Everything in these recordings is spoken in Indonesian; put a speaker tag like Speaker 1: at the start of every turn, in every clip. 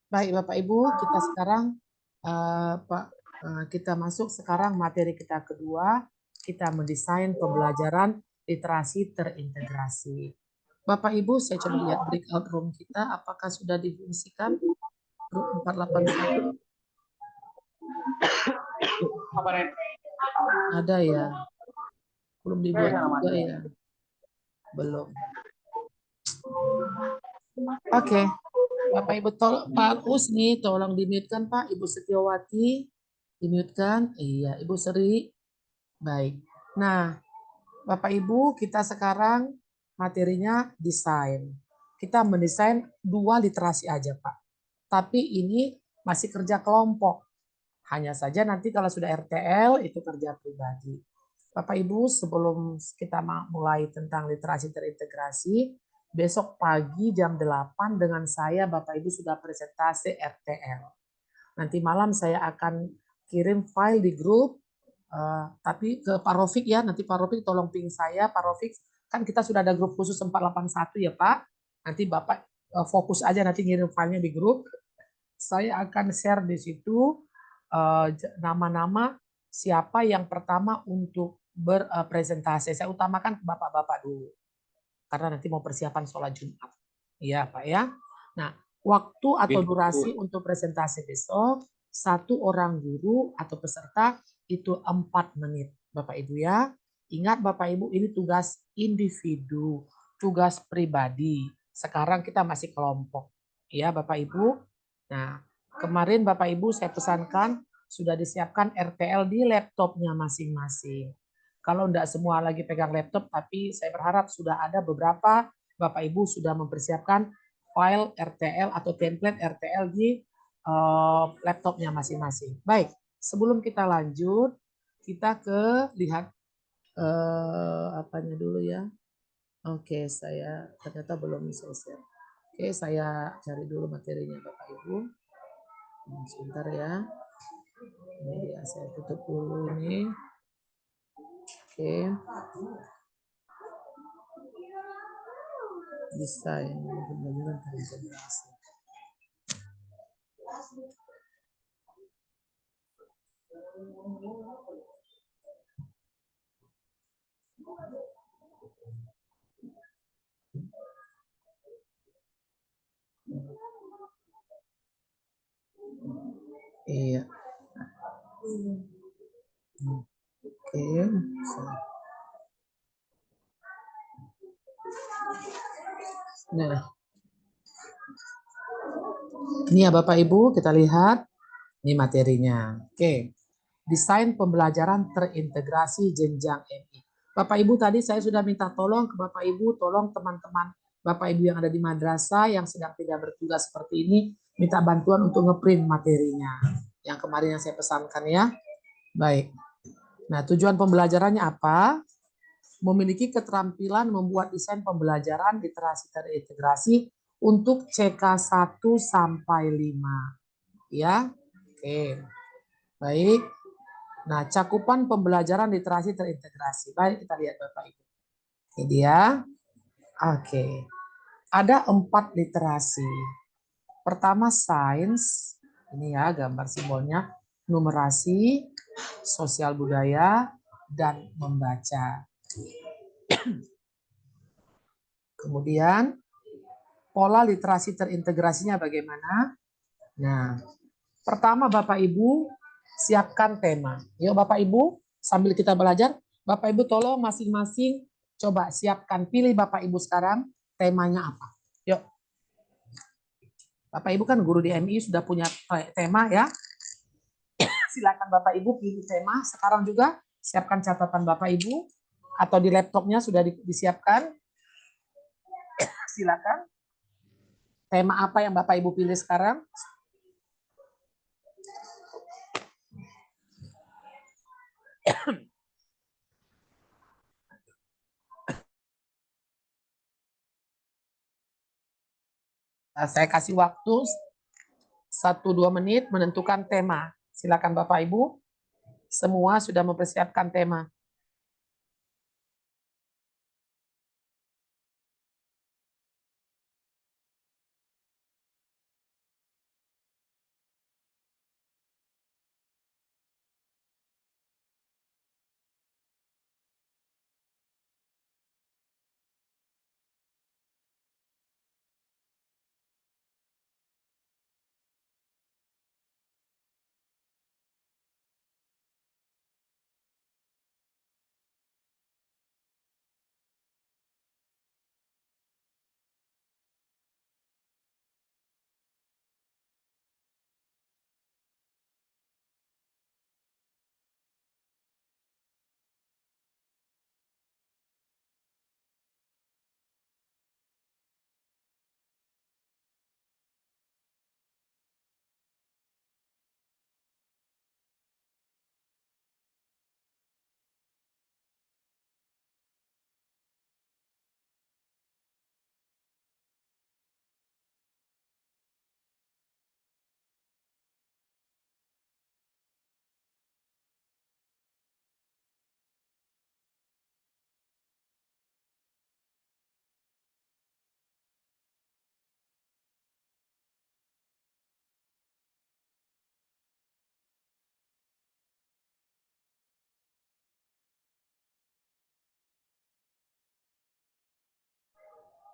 Speaker 1: Baik, Bapak Ibu, kita sekarang kita masuk sekarang materi kita kedua, kita mendesain pembelajaran literasi terintegrasi. Bapak Ibu, saya coba lihat breakout room kita, apakah sudah difungsikan grup 481? Ada ya? Belum dibuat juga ya? Belum. Oke. Bapak Ibu, Pak Usni, tolong di-mute-kan Pak. Ibu Setiawati, di-mute-kan. Iya, Ibu Seri. Baik. Nah, Bapak Ibu, kita sekarang materinya desain. Kita mendesain 2 literasi aja, Pak. Tapi ini masih kerja kelompok. Hanya saja nanti kalau sudah RTL itu kerja pribadi. Bapak Ibu, sebelum kita mulai tentang literasi terintegrasi, besok pagi jam 8 dengan saya Bapak Ibu sudah presentasi RTL. Nanti malam saya akan kirim file di grup, tapi ke Pak Rofik ya, nanti Pak Rofik tolong ping saya, Pak Rofik, kan kita sudah ada grup khusus 481 ya Pak, nanti Bapak fokus aja nanti ngirim filenya di grup, saya akan share di situ nama-nama siapa yang pertama untuk berpresentasi. Saya utamakan bapak-bapak dulu, karena nanti mau persiapan sholat Jumat. Iya Pak ya. Nah, waktu atau durasi untuk presentasi besok, 1 orang guru atau peserta itu 4 menit. Bapak Ibu ya. Ingat Bapak Ibu, ini tugas individu, tugas pribadi. Sekarang kita masih kelompok. Ya Bapak Ibu. Nah, kemarin Bapak Ibu saya pesankan sudah disiapkan RTL di laptopnya masing-masing. Kalau enggak semua lagi pegang laptop, tapi saya berharap sudah ada beberapa Bapak Ibu sudah mempersiapkan file RTL atau template RTL di laptopnya masing-masing. Baik, sebelum kita lanjut, kita ke lihat apanya dulu ya. Oke, saya ternyata belum saya share. Oke, saya cari dulu materinya Bapak Ibu. Sebentar ya. Ini dia, saya tutup dulu ini. Oke. Desain pembelajaran terintegrasi. Iya. Oke. Nah. Ini ya Bapak Ibu, kita lihat. Ini materinya. Oke. Desain pembelajaran terintegrasi jenjang MI. Bapak Ibu tadi saya sudah minta tolong ke Bapak Ibu, tolong teman-teman Bapak Ibu yang ada di madrasah yang sedang tidak bertugas seperti ini, minta bantuan untuk ngeprint materinya. Yang kemarin yang saya pesankan ya. Baik. Nah, tujuan pembelajarannya apa? Memiliki keterampilan membuat desain pembelajaran literasi terintegrasi untuk CK1 sampai 5. Ya. Oke. Baik. Nah, cakupan pembelajaran literasi terintegrasi. Baik, kita lihat Bapak Ibu. Ini dia. Oke. Ada 4 literasi. Pertama sains. Ini ya gambar simbolnya. Numerasi, sosial budaya, dan membaca. Kemudian pola literasi terintegrasinya bagaimana? Nah, pertama Bapak Ibu siapkan tema. Yuk Bapak Ibu, sambil kita belajar, Bapak Ibu tolong masing-masing coba siapkan, pilih Bapak Ibu sekarang temanya apa. Yuk. Bapak Ibu kan guru di MI sudah punya tema ya. Silakan Bapak Ibu pilih tema. Sekarang juga siapkan catatan Bapak Ibu atau di laptopnya sudah disiapkan. Silakan. Tema apa yang Bapak Ibu pilih sekarang? Saya kasih waktu 1-2 menit menentukan tema. Silakan Bapak Ibu. Semua sudah mempersiapkan tema.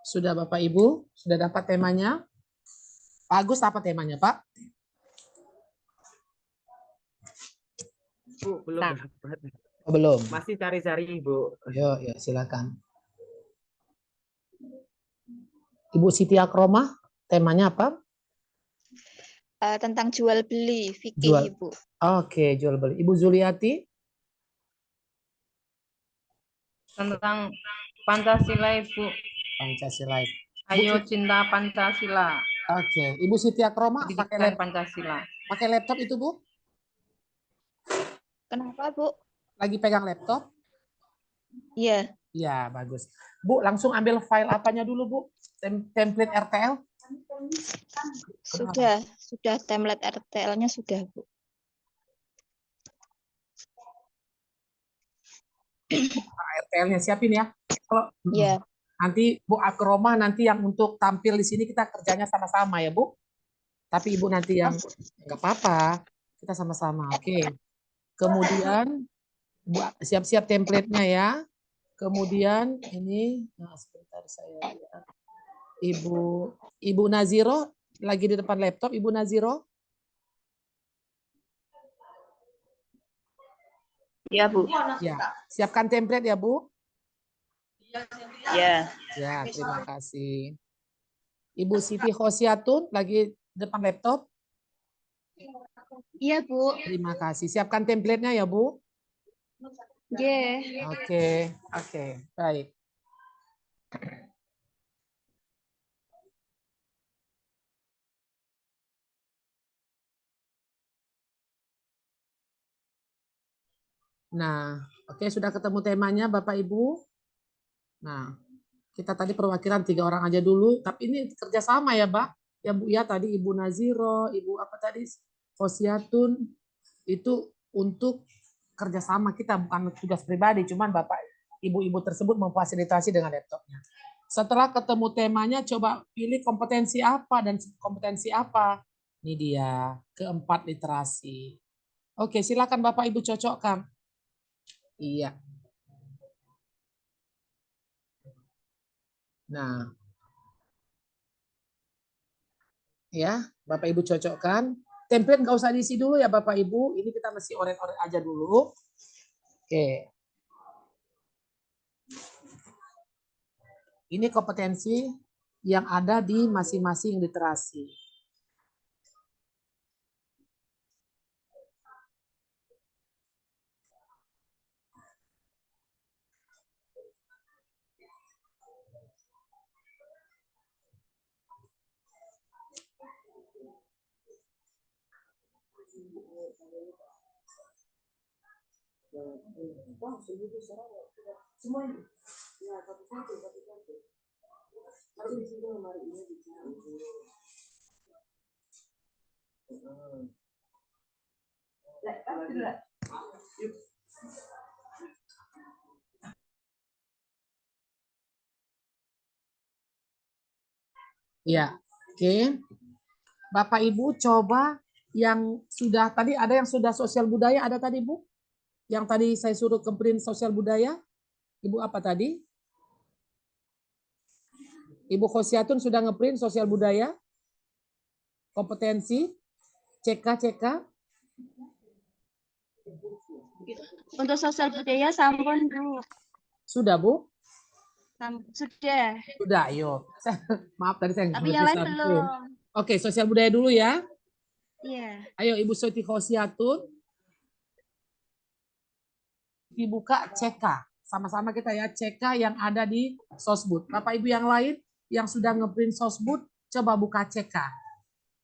Speaker 1: Sudah Bapak Ibu? Sudah dapat temanya? Pak Agus apa temanya Pak?
Speaker 2: Bu, belum
Speaker 3: Nah.
Speaker 2: dapat.
Speaker 1: Oh, belum.
Speaker 2: Masih cari-cari, Bu.
Speaker 1: Yo, silakan. Ibu Siti Akromah, temanya apa?
Speaker 3: Tentang jual beli fikih,
Speaker 1: Jual.
Speaker 3: Ibu.
Speaker 1: Oke, jual beli. Ibu Zuliati?
Speaker 4: Tentang Pancasila, Ibu.
Speaker 1: Pancasila.
Speaker 4: Ayo cinta Pancasila.
Speaker 1: Oke, Ibu Siti Akromah
Speaker 4: Pendidikan Pancasila.
Speaker 1: pakai laptop itu Bu?
Speaker 3: Kenapa, Bu?
Speaker 1: Lagi pegang laptop?
Speaker 3: Iya.
Speaker 1: Iya, bagus. Bu, langsung ambil file apanya dulu Bu? Template RTL?
Speaker 3: Sudah template RTL-nya sudah, Bu.
Speaker 1: RTL-nya siapin ya. Kalau
Speaker 3: Iya.
Speaker 1: nanti Bu Akromah nanti yang untuk tampil di sini kita kerjanya sama-sama ya Bu. Tapi Ibu nanti yang nggak apa-apa, kita sama-sama. Oke. Kemudian Bu siap-siap template-nya ya. Kemudian ini, nah sebentar saya lihat. Ibu Naziro lagi di depan laptop, Ibu Naziro.
Speaker 5: Iya, Bu.
Speaker 1: Ya, siapkan template ya Bu.
Speaker 5: Ya.
Speaker 1: Ya, terima kasih. Ibu Siti Khosiatun lagi depan laptop.
Speaker 3: Iya, Bu.
Speaker 1: Terima kasih. Siapkan template-nya ya Bu.
Speaker 3: Iya.
Speaker 1: Oke, baik. Nah, oke sudah ketemu temanya Bapak Ibu. Nah, kita tadi perwakilan 3 orang aja dulu, tapi ini kerjasama ya Mbak. Ya Bu ya, tadi Ibu Naziro, Ibu apa tadi, Khosiatun, itu untuk kerjasama kita, bukan tugas pribadi, cuman Bapak Ibu-Ibu tersebut memfasilitasi dengan laptopnya. Setelah ketemu temanya, coba pilih kompetensi apa dan kompetensi apa. Ini dia, keempat literasi. Oke, silakan Bapak Ibu cocokkan. Iya. Nah, ya, Bapak Ibu cocokkan. Template nggak usah diisi dulu ya Bapak Ibu. Ini kita mesti oret-oret aja dulu. Oke. Ini kompetensi yang ada di masing-masing literasi. Ya, oke. Bapak Ibu coba yang sudah tadi ada yang sudah sosial budaya ada tadi Bu? Yang tadi saya suruh ke print sosial budaya. Ibu apa tadi? Ibu Khosiatun sudah ngeprint sosial budaya? Kompetensi? CK.
Speaker 6: Untuk sosial budaya sampun, Bu.
Speaker 1: Sudah Bu?
Speaker 6: Sudah.
Speaker 1: Sudah, ayo. Maaf tadi saya
Speaker 6: Tapi yang lain belum.
Speaker 1: Oke, sosial budaya dulu ya.
Speaker 6: Iya.
Speaker 1: Ayo Ibu Siti Khosiatun. Dibuka CK. Sama-sama kita ya, CK yang ada di Sosbud. Bapak Ibu yang lain yang sudah ngeprint Sosbud, coba buka CK.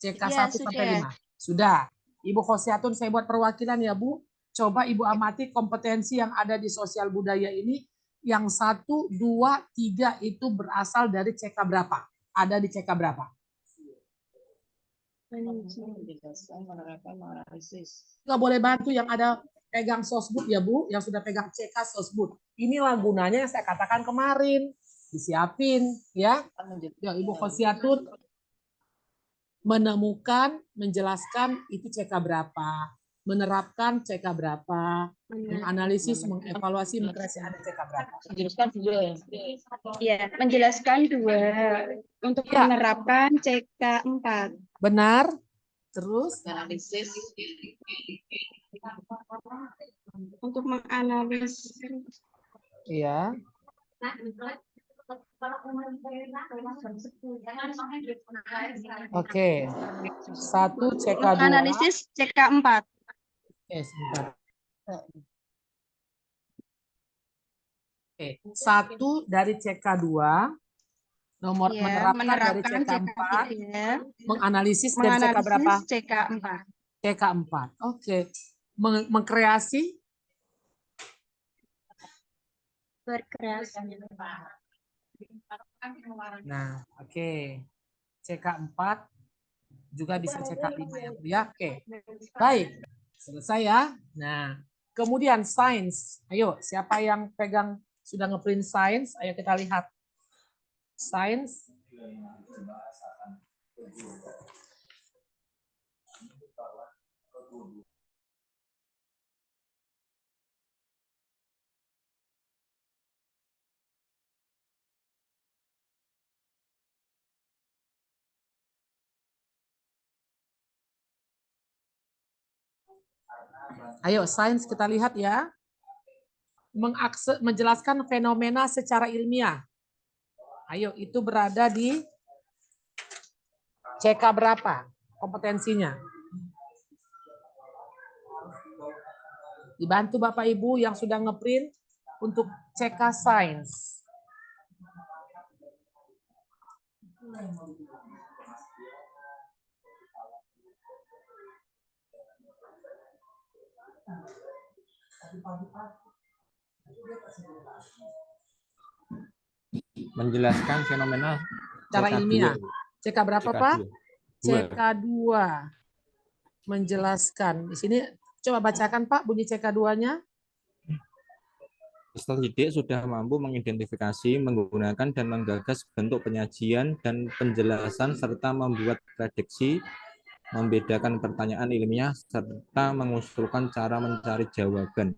Speaker 1: CK
Speaker 6: Iya,
Speaker 1: 1 sampai 5. Sudah. Ibu Khosiatun saya buat perwakilan ya Bu. Coba Ibu amati kompetensi yang ada di sosial budaya ini. Yang 1, 2, 3 itu berasal dari CK berapa? Ada di CK berapa? Nggak boleh bantu yang ada pegang Sosbud ya Bu, yang sudah pegang CK Sosbud. Inilah gunanya yang saya katakan kemarin. Disiapin ya. Ya Ibu Khosiatun menemukan, menjelaskan itu CK berapa. menerapkan CK berapa, menganalisis, mengevaluasi, mengkreasi ada CK berapa.
Speaker 6: Menjelaskan dua.
Speaker 3: Iya.
Speaker 6: Menjelaskan dua. Untuk
Speaker 1: Ya.
Speaker 6: menerapkan CK 4.
Speaker 1: Benar. Terus
Speaker 6: Untuk menganalisis.
Speaker 1: iya. Oke. 1 CK2.
Speaker 6: Menganalisis CK 4.
Speaker 1: Sebentar. Oke, 1 dari CK2, nomor
Speaker 6: Ya,
Speaker 1: menerapkan dari
Speaker 6: menerapkan
Speaker 1: CK4,
Speaker 6: CK 3.
Speaker 1: menganalisis dari CK berapa?
Speaker 6: Menganalisis CK 4.
Speaker 1: CK4. Oke. Mengkreasi
Speaker 6: Berkreasi.
Speaker 1: nah, oke. CK4 juga bisa CK5 ya, Bu ya. Oke. Baik. Selesai ya. Nah, kemudian sains. Ayo, siapa yang pegang sudah ngeprint sains? Ayo kita lihat. Sains. Ayo, sains kita lihat ya. Menjelaskan fenomena secara ilmiah. Ayo, itu berada di CK berapa kompetensinya? Dibantu Bapak Ibu yang sudah ngeprint untuk CK sains.
Speaker 2: Menjelaskan fenomena
Speaker 1: Secara
Speaker 2: CK2.
Speaker 1: ilmiah. CK berapa, Pak?
Speaker 2: Dua.
Speaker 1: CK2. Menjelaskan. Di sini coba bacakan, Pak, bunyi CK2-nya.
Speaker 2: Peserta didik sudah mampu mengidentifikasi, menggunakan, dan menggagas bentuk penyajian dan penjelasan, serta membuat prediksi, membedakan pertanyaan ilmiah, serta mengusulkan cara mencari jawaban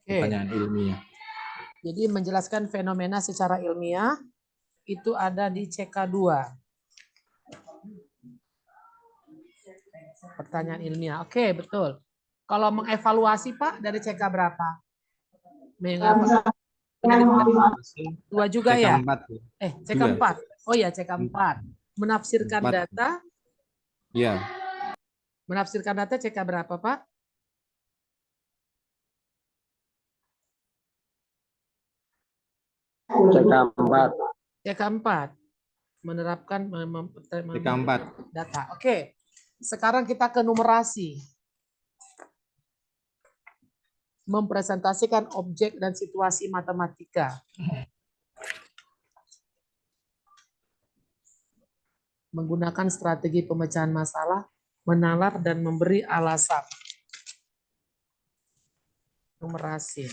Speaker 2: pertanyaan ilmiah.
Speaker 1: Jadi menjelaskan fenomena secara ilmiah itu ada di CK2. Pertanyaan ilmiah. Oke, betul. Kalau mengevaluasi, Pak, dari CK berapa? Dua juga ya?
Speaker 2: CK4.
Speaker 1: CK4. Oh ya, CK4. Menafsirkan
Speaker 2: 4.
Speaker 1: data.
Speaker 2: Ya.
Speaker 1: Menafsirkan data CK berapa, Pak?
Speaker 5: CK4.
Speaker 1: CK4. Menerapkan
Speaker 2: CK4.
Speaker 1: data. Oke. Sekarang kita ke numerasi. Mempresentasikan objek dan situasi matematika. Menggunakan strategi pemecahan masalah, menalar dan memberi alasan. Numerasi.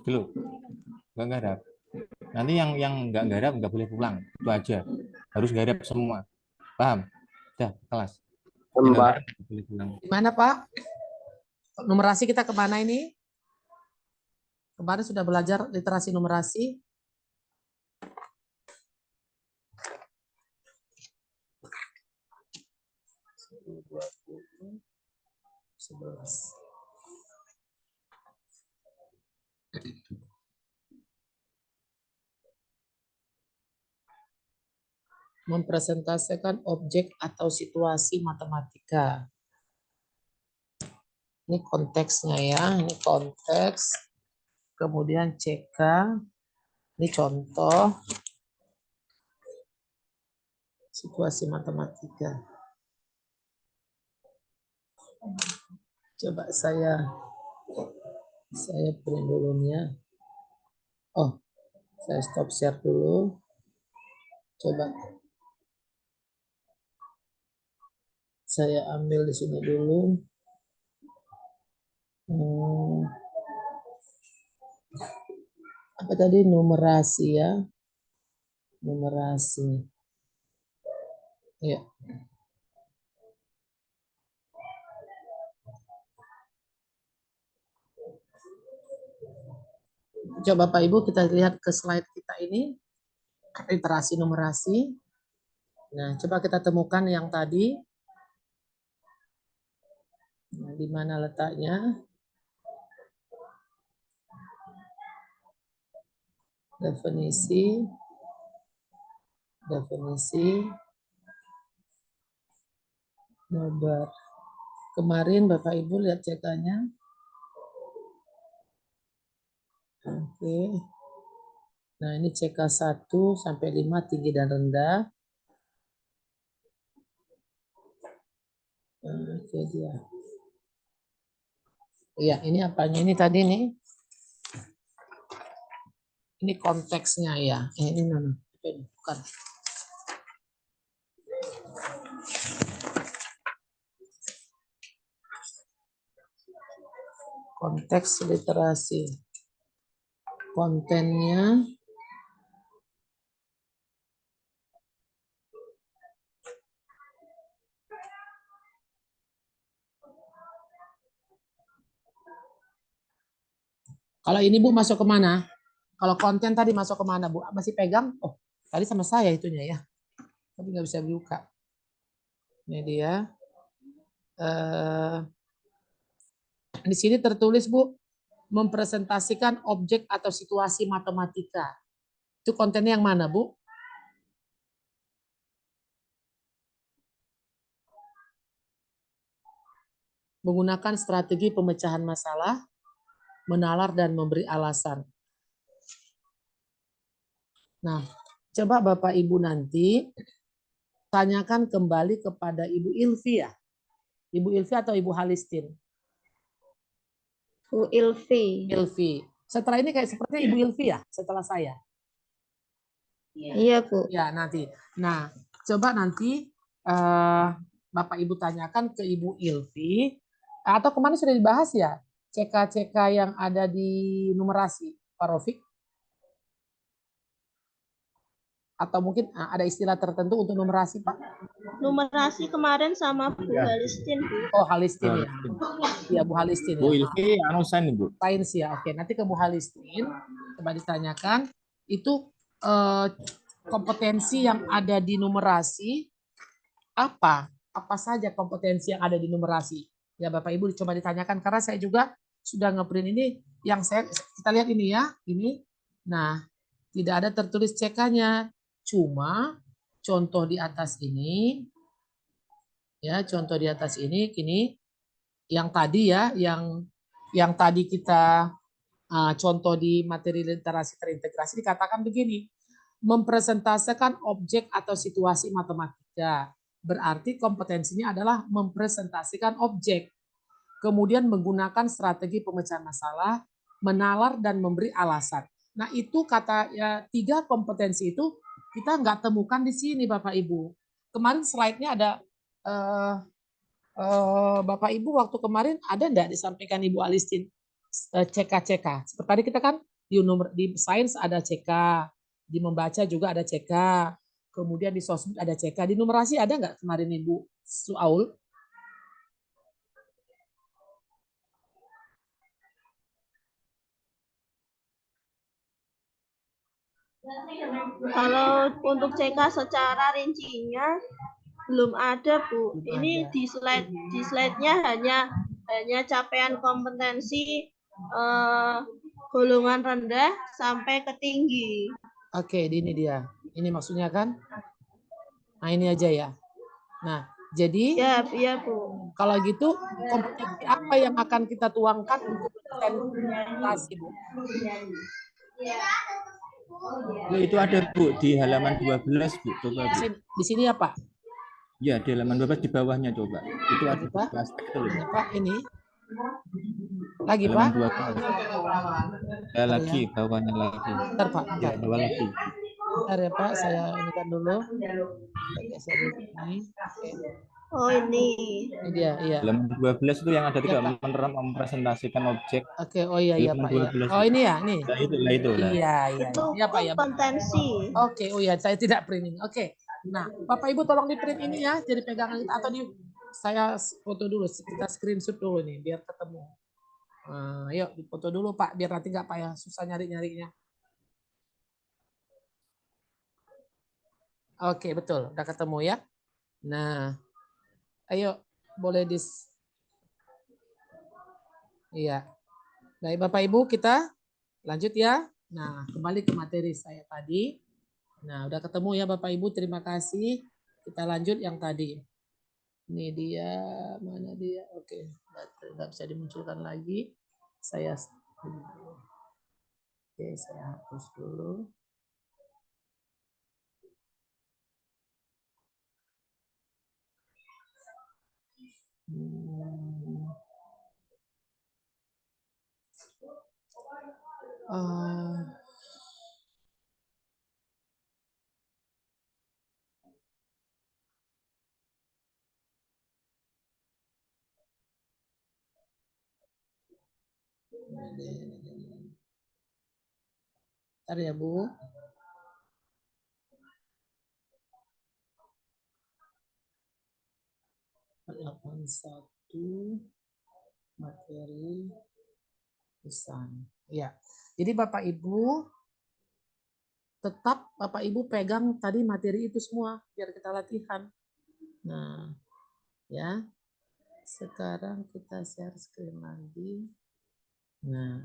Speaker 2: Belum. Nggak garap. Nanti yang nggak garap nggak boleh pulang. Itu aja. Harus garap semua. Paham? Udah, kelas.
Speaker 5: Mbak.
Speaker 1: Gimana, Pak? Numerasi kita kemana ini? Kemarin sudah belajar literasi numerasi. Mempresentasikan objek atau situasi matematika. Ini konteksnya ya, ini konteks. Kemudian CK, ini contoh situasi matematika. Coba saya print dulunya. Oh, saya stop share dulu. Coba saya ambil di sini dulu. apa tadi numerasi ya? Numerasi. Ya. Coba Bapak Ibu kita lihat ke slide kita ini, literasi numerasi. Nah, coba kita temukan yang tadi. Nah, di mana letaknya? Definisi. Nobar. Kemarin Bapak Ibu lihat cekannya. Oke. Nah, ini CK 1 sampai 5 tinggi dan rendah. Oke dia. Iya, ini apanya ini tadi nih? Ini konteksnya ya. Ini bukan. Konteks literasi. Kontennya kalau ini Bu masuk kemana? Kalau konten tadi masuk kemana Bu? Masih pegang? Oh, tadi sama saya itunya ya. Tapi nggak bisa buka. Ini dia. Di sini tertulis Bu, mempresentasikan objek atau situasi matematika. Itu kontennya yang mana Bu? Menggunakan strategi pemecahan masalah, menalar dan memberi alasan. Nah, coba Bapak Ibu nanti tanyakan kembali kepada Ibu Ilvi ya. Ibu Ilvi atau Ibu Halistin?
Speaker 3: Bu Ilvi.
Speaker 1: Ilvi. Setelah ini kayak sepertinya Ibu Ilvi ya, setelah saya.
Speaker 3: Iya, Bu.
Speaker 1: Ya, nanti. Nah, coba nanti Bapak Ibu tanyakan ke Ibu Ilvi, atau kemana sudah dibahas ya, CK-CK yang ada di numerasi, Pak Rofik? Atau mungkin ada istilah tertentu untuk numerasi, Pak?
Speaker 6: Numerasi kemarin sama Bu
Speaker 2: Ya.
Speaker 6: Halistin, Bu.
Speaker 1: Oh, Halistin ya. Iya, Bu Halistin
Speaker 2: Bu
Speaker 1: ya.
Speaker 2: Ilvi anu sign Bu.
Speaker 1: Sains ya. Oke, nanti ke Bu Halistin coba ditanyakan itu kompetensi yang ada di numerasi apa? Apa saja kompetensi yang ada di numerasi? Ya Bapak Ibu coba ditanyakan karena saya juga sudah ngeprint ini yang kita lihat ini ya, ini. Nah, tidak ada tertulis CK-nya. Cuma contoh di atas ini ya, contoh di atas ini kini yang tadi ya, yang tadi kita contoh di materi literasi terintegrasi dikatakan begini, mempresentasikan objek atau situasi matematika. Berarti kompetensinya adalah mempresentasikan objek. Kemudian menggunakan strategi pemecahan masalah, menalar dan memberi alasan. Nah itu kata ya 3 kompetensi itu kita nggak temukan di sini Bapak Ibu. Kemarin slide-nya ada Bapak Ibu waktu kemarin ada enggak disampaikan Ibu Alistin CK-CK. Seperti tadi kita kan di sains ada CK, di membaca juga ada CK, kemudian di sosmed ada CK, di numerasi ada enggak kemarin Ibu Suaul?
Speaker 6: Kalau untuk CK secara rincinya belum ada, Bu.
Speaker 1: Belum
Speaker 6: Ini
Speaker 1: ada.
Speaker 6: di slide-nya hanya capaian kompetensi golongan rendah sampai ke tinggi.
Speaker 1: Oke, ini dia. Ini maksudnya kan? Nah, ini aja ya. Nah, jadi
Speaker 6: Ya, Bu.
Speaker 1: kalau gitu kompetensi apa yang akan kita tuangkan untuk presentasi, Bu?
Speaker 2: Bu, itu ada Bu di halaman 12 Bu, coba Bu.
Speaker 1: Di sini ya, Pak?
Speaker 2: Ya, di halaman 12 di bawahnya coba. Itu ada
Speaker 1: Pak?
Speaker 2: aspek itu loh.
Speaker 1: Ini, Pak, ini. Lagi,
Speaker 2: Halaman
Speaker 1: Pak?
Speaker 2: 12. Ya, lagi bawahnya lagi.
Speaker 1: Bentar, Pak.
Speaker 2: Ya,
Speaker 1: Bentar.
Speaker 2: bawah lagi.
Speaker 1: Bentar ya, Pak. Saya ini kan dulu. Saya geser dulu ini. Oke.
Speaker 6: Oh, ini.
Speaker 1: Ini dia, iya.
Speaker 2: Halaman 12 itu yang ada
Speaker 1: Ya,
Speaker 2: tiga
Speaker 1: Pak.
Speaker 2: mempresentasikan objek.
Speaker 1: Oke, oh iya
Speaker 2: Halaman
Speaker 1: Pak ya.
Speaker 2: 12.
Speaker 1: Oh ini ya, nih.
Speaker 2: Nah, itu lah.
Speaker 1: Iya, iya.
Speaker 6: Itu
Speaker 1: Iya Pak ya.
Speaker 6: kompetensi.
Speaker 1: Oke, oh ya, saya tidak printing. Oke. Nah, Bapak Ibu tolong di print ini ya, jadi pegangan kita atau di saya foto dulu, kita screenshot dulu nih biar ketemu. Nah, yuk dipoto dulu Pak, biar nanti nggak payah susah nyari-nyarinya. Oke, betul, udah ketemu ya. Nah, ayo boleh iya. Baik Bapak Ibu, kita lanjut ya. Nah, kembali ke materi saya tadi. Nah, udah ketemu ya Bapak Ibu, terima kasih. Kita lanjut yang tadi. Ini dia, mana dia? Oke, nggak bisa dimunculkan lagi. Saya hapus dulu. Bentar ya Bu. Satu materi pesan. Ya. Jadi Bapak Ibu tetap Bapak Ibu pegang tadi materi itu semua biar kita latihan. Nah, ya. Sekarang kita share screen lagi. Nah,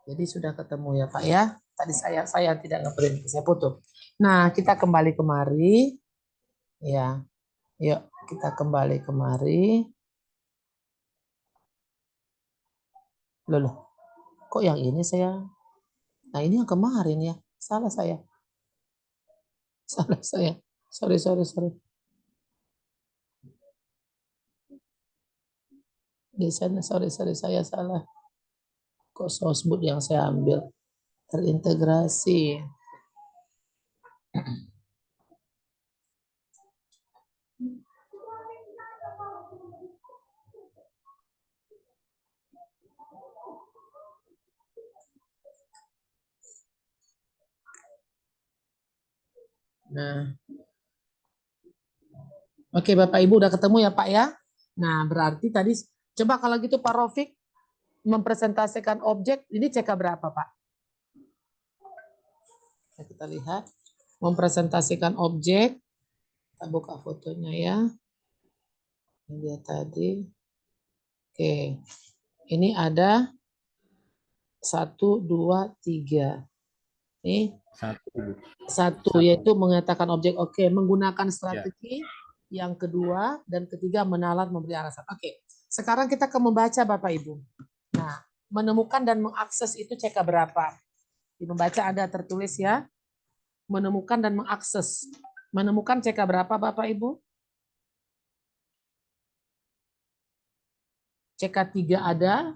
Speaker 1: jadi sudah ketemu ya Pak ya. Tadi saya tidak ngeprint, saya foto. Nah, kita kembali kemari. Ya. Yuk, kita kembali kemari. Loh, kok yang ini saya? Nah, ini yang kemarin ya. Salah saya. Salah saya. Sorry. Di sana, sorry, saya salah. Kok sosbud yang saya ambil? Terintegrasi. Nah, oke Bapak Ibu udah ketemu ya Pak ya. Nah berarti tadi coba kalau gitu Pak Rofik mempresentasikan objek ini CK berapa Pak? Kita lihat mempresentasikan objek. Kita buka fotonya ya. Ini dia tadi. Oke, ini ada 1, 2, 3. Nih. Satu yaitu mengatakan objek. Oke, menggunakan strategi. Yang kedua dan ketiga menalar memberi alasan. Oke, sekarang kita akan membaca Bapak Ibu. Nah, menemukan dan mengakses itu CK berapa? Di membaca ada tertulis ya. Menemukan dan mengakses. Menemukan CK berapa Bapak Ibu? CK 3 ada,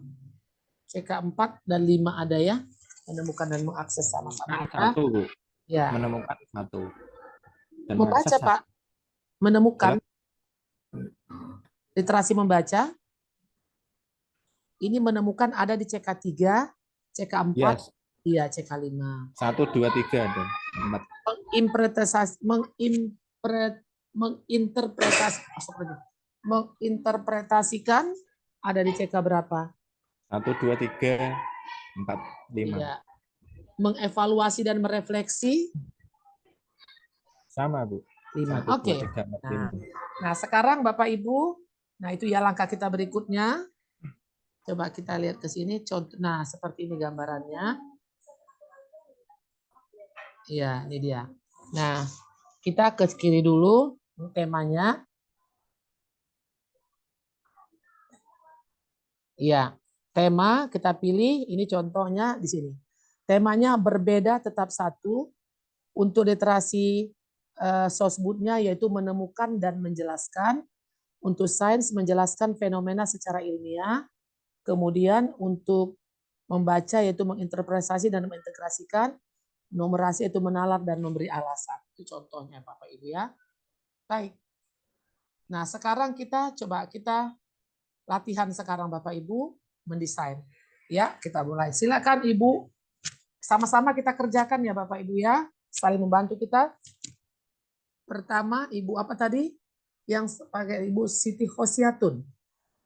Speaker 1: CK 4 dan 5 ada ya. Menemukan dan mengakses sama-sama ada.
Speaker 2: Satu, Bu.
Speaker 1: Ya.
Speaker 2: Menemukan satu. Dan
Speaker 1: Membaca
Speaker 2: mengakses
Speaker 1: Pak. Menemukan. Literasi membaca. Ini menemukan ada di CK 3, CK 4,
Speaker 2: yes.
Speaker 1: Iya CK 5.
Speaker 2: 1, 2, 3 ada. 4.
Speaker 1: Menginterpretasikan ada di CK berapa?
Speaker 2: 1, 2, 3, 4, 5.
Speaker 1: Iya. Mengevaluasi dan merefleksi
Speaker 2: sama Bu.
Speaker 1: 5.
Speaker 2: 1,
Speaker 1: Oke.
Speaker 2: 2, 3, 4, 5.
Speaker 1: Nah sekarang Bapak Ibu, nah itu ya langkah kita berikutnya. Coba kita lihat ke sini. Contoh, nah seperti ini gambarannya. Iya, ini dia. Nah, kita ke kiri dulu. Ini temanya. Iya, tema kita pilih. Ini contohnya di sini. Temanya berbeda tetap satu. Untuk literasi sosbudnya yaitu menemukan dan menjelaskan. Untuk sains menjelaskan fenomena secara ilmiah. Kemudian untuk membaca yaitu menginterpretasi dan mengintegrasikan. Numerasi itu menalar dan memberi alasan. Itu contohnya Bapak Ibu ya. Baik. Nah, sekarang kita latihan sekarang Bapak Ibu mendesain. Ya, kita mulai. Silakan Ibu. Sama-sama kita kerjakan ya Bapak Ibu ya. Saling membantu kita. Pertama, Ibu apa tadi? Yang pakai Ibu Siti Khosiatun.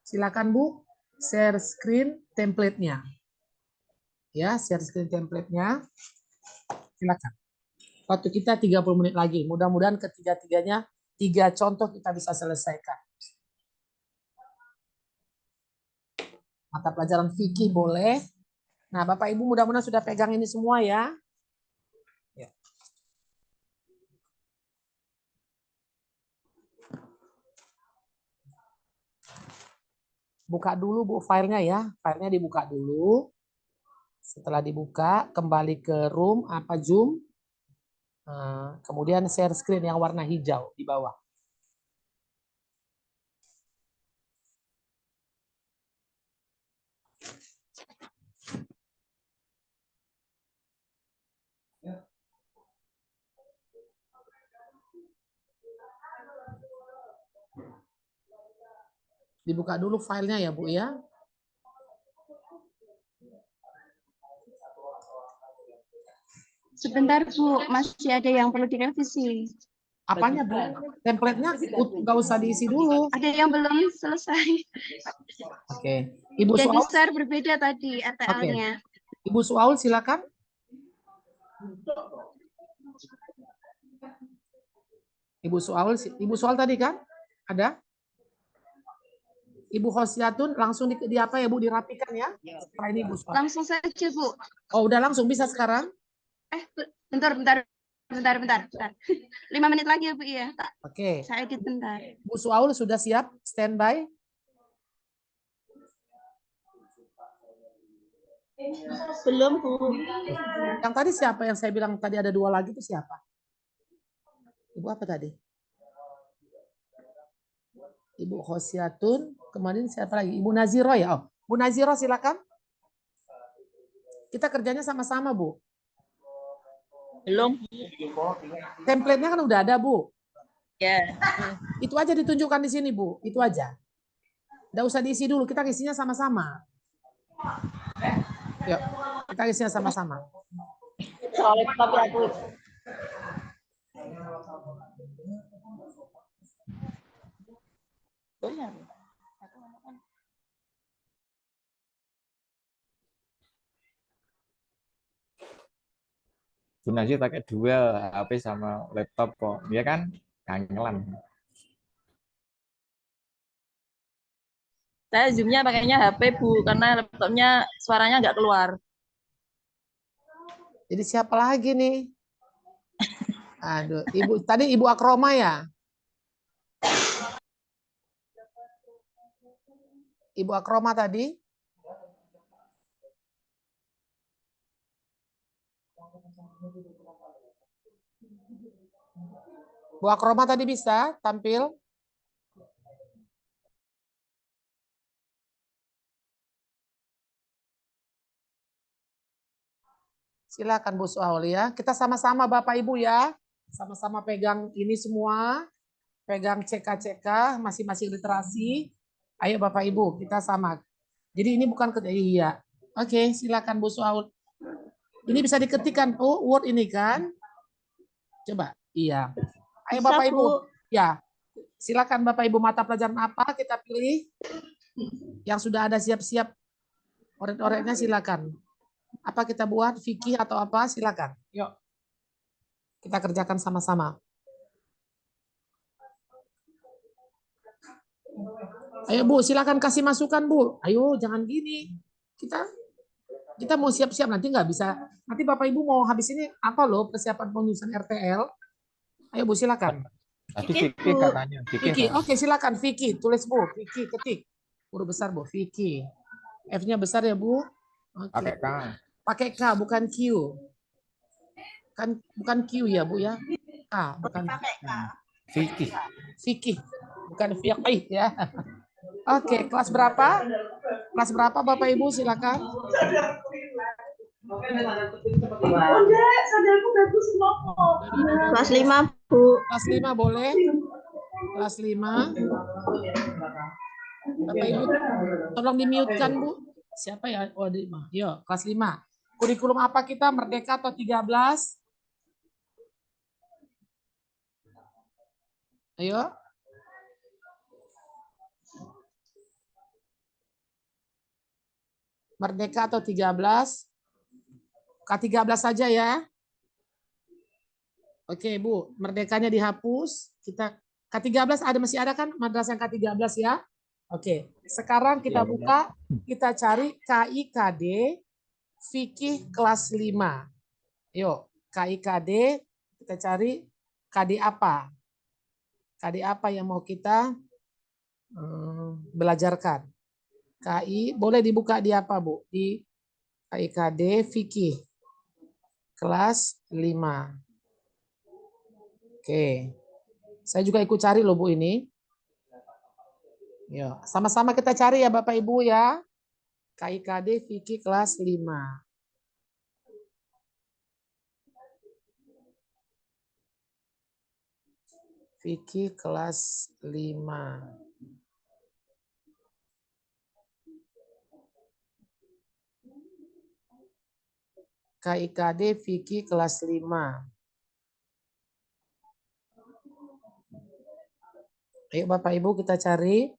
Speaker 1: Silakan Bu, share screen template-nya. Ya, share screen template-nya. Silakan. Waktu kita 30 menit lagi. Mudah-mudahan ketiga-tiganya 3 contoh kita bisa selesaikan. Mata pelajaran fikih boleh. Nah, Bapak Ibu mudah-mudahan sudah pegang ini semua ya. Buka dulu Bu filenya ya. Filenya dibuka dulu. Setelah dibuka, kembali ke room apa Zoom. Kemudian share screen yang warna hijau di bawah. Dibuka dulu filenya ya Bu ya.
Speaker 7: Sebentar Bu, masih ada yang perlu direvisi.
Speaker 1: Apanya Bu? Template-nya nggak usah diisi dulu.
Speaker 7: Ada yang belum selesai.
Speaker 1: Oke. Ibu
Speaker 7: Jadi
Speaker 1: Suaul.
Speaker 7: share berbeda tadi RTL-nya.
Speaker 1: Ibu Suaul silakan. Ibu Suaul tadi kan? Ada? Ibu Khosiatun langsung di apa ya Bu, dirapikan ya? Setelah ini Ibu Suaul.
Speaker 7: Langsung saja Bu.
Speaker 1: Oh, udah langsung bisa sekarang?
Speaker 7: Bentar. 5 menit lagi ya Bu ya.
Speaker 1: Oke.
Speaker 7: Saya edit bentar.
Speaker 1: Bu Suaul sudah siap? Standby?
Speaker 6: Belum, Bu.
Speaker 1: Yang tadi siapa yang saya bilang tadi ada 2 lagi itu siapa? Ibu apa tadi? Ibu Khosiatun, kemarin siapa lagi? Ibu Naziro ya? Oh, Bu Naziro silakan. Kita kerjanya sama-sama, Bu.
Speaker 3: Belum.
Speaker 1: Template-nya kan udah ada, Bu.
Speaker 3: Ya.
Speaker 1: Itu aja ditunjukkan di sini, Bu. Itu aja. Nggak usah diisi dulu, kita isinya sama-sama. Yuk, kita isinya sama-sama.
Speaker 2: Bu Najib pakai duel HP sama laptop kok. Dia kan kangelan.
Speaker 8: Saya Zoom-nya pakainya HP, Bu, karena laptopnya suaranya nggak keluar.
Speaker 1: Jadi siapa lagi nih? Aduh, Ibu tadi Ibu Akroma ya? Ibu Akroma tadi? Bu Akroma tadi bisa tampil? Silakan Bu Suaul ya. Kita sama-sama Bapak Ibu ya. Sama-sama pegang ini semua. Pegang CK-CK, masing-masing literasi. Ayo Bapak Ibu, kita sama. Jadi ini bukan iya. Oke, silakan Bu Suaul. Ini bisa diketikkan tuh Word ini kan? Coba. Iya. Ayo
Speaker 6: Bisa,
Speaker 1: Bapak Ibu.
Speaker 6: Bu.
Speaker 1: Ya. Silakan Bapak Ibu, mata pelajaran apa kita pilih? Yang sudah ada siap-siap oret-oretnya silakan. Apa kita buat fikih atau apa? Silakan. Yuk. Kita kerjakan sama-sama. Ayo Bu, silakan kasih masukan Bu. Ayo, jangan gini. Kita mau siap-siap nanti nggak bisa. Nanti Bapak Ibu mau habis ini apa loh persiapan penulisan RTL? Ayo Bu, silakan.
Speaker 2: Tadi fikih katanya.
Speaker 1: Fikih. Oke, silakan fikih. Tulis Bu, fikih ketik. Huruf besar Bu, fikih. F-nya besar ya Bu. Oke.
Speaker 2: Pakai K.
Speaker 1: Pakai K bukan Q. Kan bukan Q ya Bu ya. K bukan
Speaker 2: Fikih.
Speaker 1: fikih. Bukan fiqih ya. Oke, kelas berapa? Kelas berapa Bapak Ibu silakan.
Speaker 6: Kelas 5, Bu.
Speaker 1: Kelas 5 boleh. Kelas 5. Bapak Ibu, tolong di-mute-kan, Bu. Siapa ya? Oh, Yo, kelas 5. Kurikulum apa kita? Merdeka atau 13? Ayo. Merdeka atau 13? K13 saja ya. Oke, Bu. Merdekanya dihapus. Kita K13 masih ada kan madrasah yang K13 ya? Oke. Sekarang kita buka, kita cari KIKD fikih kelas 5. Yuk, KIKD kita cari KD apa? KD apa yang mau kita belajarkan? KI boleh dibuka di apa, Bu? Di KIKD fikih kelas 5. Oke. Saya juga ikut cari loh, Bu, ini. Yuk, sama-sama kita cari ya Bapak Ibu ya. KIKD fikih kelas 5. Fikih kelas 5. KIKD fikih kelas 5. Ayo Bapak Ibu kita cari.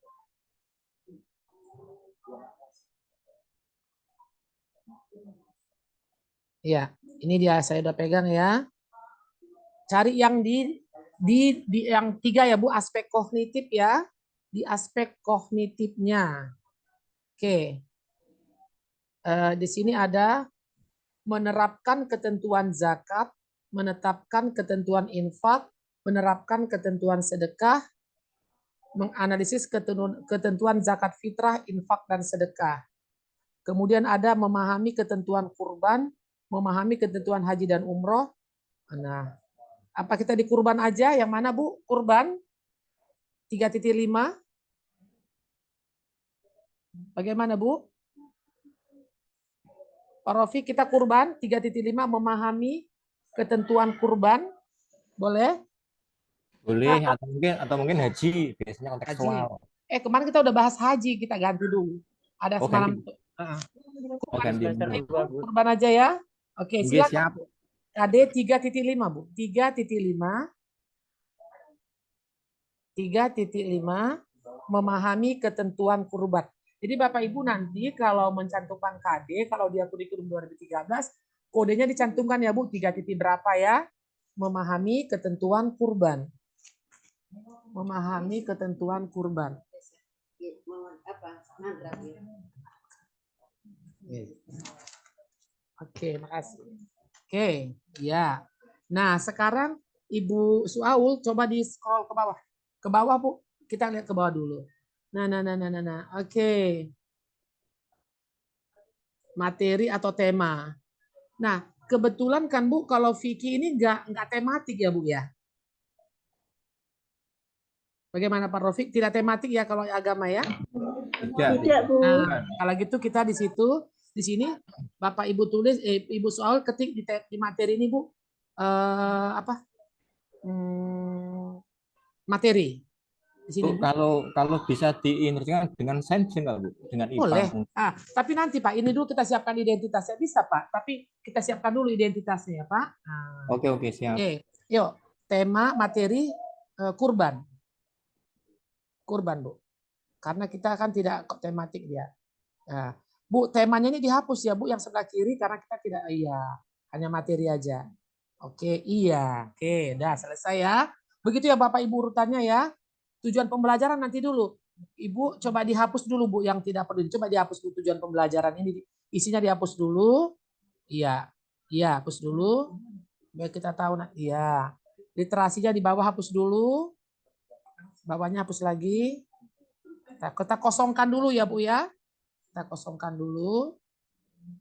Speaker 1: Ya, ini dia saya udah pegang ya. Cari yang di yang 3 ya Bu, aspek kognitif ya. Di aspek kognitifnya. Oke. Di sini ada menerapkan ketentuan zakat, menetapkan ketentuan infak, menerapkan ketentuan sedekah, menganalisis ketentuan zakat fitrah, infak, dan sedekah. Kemudian ada memahami ketentuan kurban, memahami ketentuan haji dan umroh. Nah, apa kita di kurban aja? Yang mana Bu? Kurban 3.5. Bagaimana Bu? Pak Rofi, kita kurban 3.5 memahami ketentuan kurban. Boleh?
Speaker 2: Boleh, atau mungkin haji, biasanya konteks
Speaker 1: Haji.
Speaker 2: soal.
Speaker 1: Kemarin kita udah bahas haji, kita ganti dulu. Ada semalam.
Speaker 2: Ganti dulu.
Speaker 1: Kurban aja ya. Oke,
Speaker 2: Oke,
Speaker 1: silakan.
Speaker 2: siap.
Speaker 1: KD 3.5 Bu. 3.5 memahami ketentuan kurban. Jadi Bapak Ibu nanti kalau mencantumkan KD, kalau dia kurikulum 2013, kodenya dicantumkan ya Bu, 3 titik berapa ya? Memahami ketentuan kurban. Memahami ketentuan kurban. Oke, makasih. Oke, ya. Nah, sekarang Ibu Suaul coba di scroll ke bawah. Ke bawah, Bu. Kita lihat ke bawah dulu. Nah. Oke. Materi atau tema. Nah, kebetulan kan Bu, kalau fikih ini nggak tematik ya Bu ya. Bagaimana Pak Rofik? Tidak tematik ya kalau agama ya?
Speaker 6: Tidak, Bu.
Speaker 1: Nah, kalau gitu kita di situ, di sini Bapak Ibu tulis, Ibu soal ketik di materi ini Bu, materi. Di sini,
Speaker 2: Bu, kalau bisa diintegrasikan dengan sains enggak Bu? Dengan IPA.
Speaker 1: Boleh. Tapi nanti Pak, ini dulu kita siapkan identitasnya. Bisa Pak, tapi kita siapkan dulu identitasnya ya Pak.
Speaker 2: Oke, siap.
Speaker 1: Oke, yuk. Tema materi kurban. Kurban Bu. Karena kita kan tidak tematik dia. Nah, Bu, temanya ini dihapus ya Bu, yang sebelah kiri karena kita tidak, hanya materi aja. Oke, iya. Oke, dah selesai ya. Begitu ya Bapak Ibu urutannya ya. Tujuan pembelajaran nanti dulu. Ibu coba dihapus dulu Bu yang tidak perlu. Coba dihapus Bu tujuan pembelajaran ini. Isinya dihapus dulu. Iya, hapus dulu. Biar kita tahu. Iya. Literasinya di bawah hapus dulu. Bawahnya hapus lagi. Kita kosongkan dulu ya Bu ya. Kita kosongkan dulu.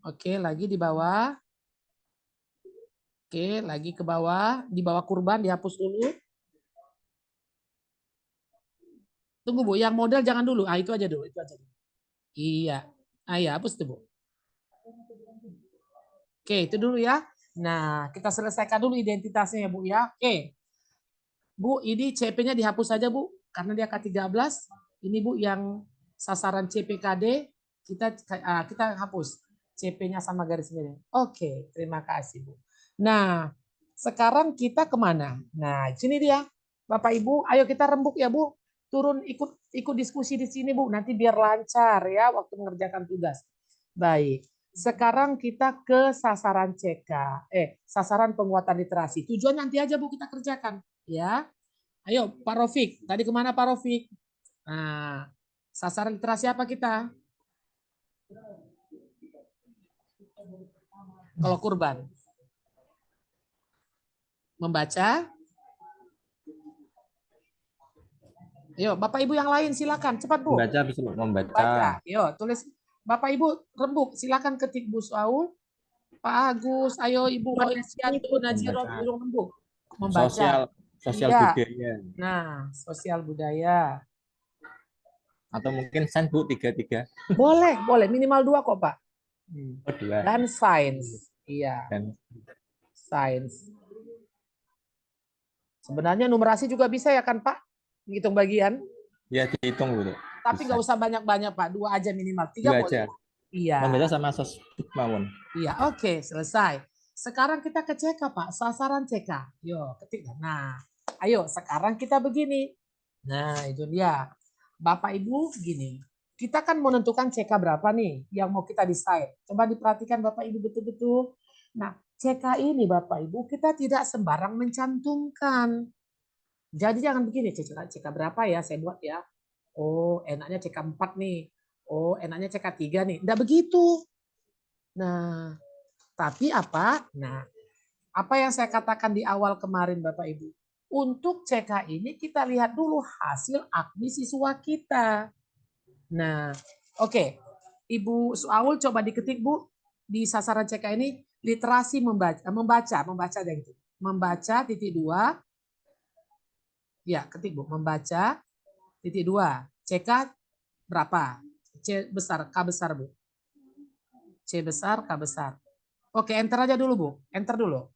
Speaker 1: Oke, lagi di bawah. Oke, lagi ke bawah. Di bawah kurban dihapus dulu. Tunggu Bu, yang model jangan dulu. Itu aja dulu. Iya. Iya, hapus tuh Bu. Oke, itu dulu ya. Nah, kita selesaikan dulu identitasnya ya Bu ya. Oke. Bu, ini CP-nya dihapus saja Bu. karena dia K13, ini Bu yang sasaran CPKD, kita hapus. CP-nya sama garis miring. Oke, terima kasih Bu. Nah, sekarang kita kemana? Nah, sini dia. Bapak Ibu, ayo kita rembuk ya Bu. Turun ikut diskusi di sini Bu. Nanti biar lancar ya waktu mengerjakan tugas. Baik. Sekarang kita ke sasaran CK. Sasaran penguatan literasi. Tujuan nanti aja Bu kita kerjakan. Ya. Ayo Pak Rofik. Tadi kemana Pak Rofik? Nah, sasaran literasi apa kita? Kalau kurban. Membaca. Ayo, Bapak Ibu yang lain silakan, cepat Bu.
Speaker 2: Membaca bisa Bu, membaca.
Speaker 1: Baca. Yo, tulis. Bapak Ibu rembuk, silakan ketik Bu Saul, Pak Agus, ayo Ibu Oisiatu, Najiro,
Speaker 2: Membaca.
Speaker 1: Birung rembuk. Membaca.
Speaker 2: Sosial
Speaker 1: Iya.
Speaker 2: budaya.
Speaker 1: Nah, sosial budaya.
Speaker 2: Atau mungkin sains Bu, 3.
Speaker 1: Boleh, minimal 2 kok Pak.
Speaker 2: Oh, 2.
Speaker 1: Dan sains. Iya,
Speaker 2: Dan
Speaker 1: sains. Sebenarnya numerasi juga bisa ya kan Pak? Hitung bagian.
Speaker 2: ya dihitung Bu.
Speaker 1: Tapi nggak usah banyak-banyak Pak, 2 aja minimal. 3
Speaker 2: 2
Speaker 1: boleh.
Speaker 2: aja.
Speaker 1: Iya.
Speaker 2: Membaca sama sosbud mawon.
Speaker 1: Iya, oke, selesai. Sekarang kita ke CK, Pak. Sasaran CK. Yo, ketik. Nah, ayo sekarang kita begini. Nah, itu dia. Bapak Ibu gini. Kita kan menentukan CK berapa nih yang mau kita decide. Coba diperhatikan Bapak Ibu betul-betul. Nah, CK ini Bapak Ibu kita tidak sembarang mencantumkan. Jadi jangan begini, CK berapa ya saya buat ya. Oh, enaknya CK 4 nih. Oh, enaknya CK 3 nih. Enggak begitu. Nah, tapi apa? Nah, apa yang saya katakan di awal kemarin Bapak Ibu. Untuk CK ini kita lihat dulu hasil AKMI siswa kita. Nah, oke. Ibu Saul coba diketik Bu di sasaran CK ini literasi membaca aja gitu. Membaca titik 2. Ya, ketik Bu, membaca titik 2. CK berapa? C besar, K besar Bu. C besar, K besar. Oke, enter aja dulu Bu. Enter dulu.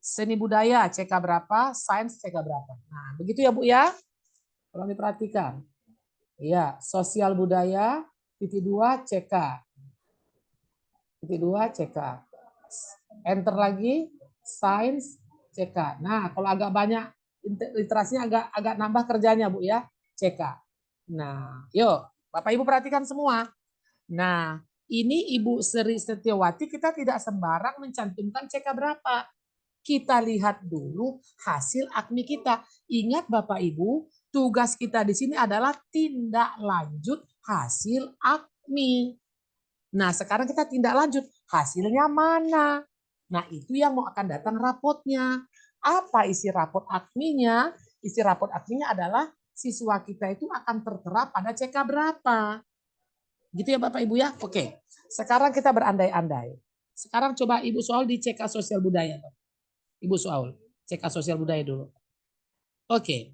Speaker 1: Seni budaya CK berapa, sains CK berapa. Nah, begitu ya Bu ya. Tolong diperhatikan. Iya, sosial budaya titik 2 CK. Titik 2 CK. Enter lagi sains CK. Nah, kalau agak banyak literasinya agak nambah kerjanya Bu ya. CK. Nah, yuk Bapak Ibu perhatikan semua. Nah, ini Ibu Sri Setiawati kita tidak sembarang mencantumkan CK berapa. Kita lihat dulu hasil AKMI kita. Ingat Bapak Ibu, tugas kita di sini adalah tindak lanjut hasil AKMI. Nah, sekarang kita tindak lanjut. Hasilnya mana? Nah, itu yang mau akan datang rapotnya. Apa isi rapot AKMI-nya? Isi rapot AKMI-nya adalah siswa kita itu akan tertera pada CK berapa. Gitu ya Bapak Ibu ya? Oke. Sekarang kita berandai-andai. Sekarang coba Ibu Soal di CK sosial budaya. Ibu Soal, CK sosial budaya dulu. Oke.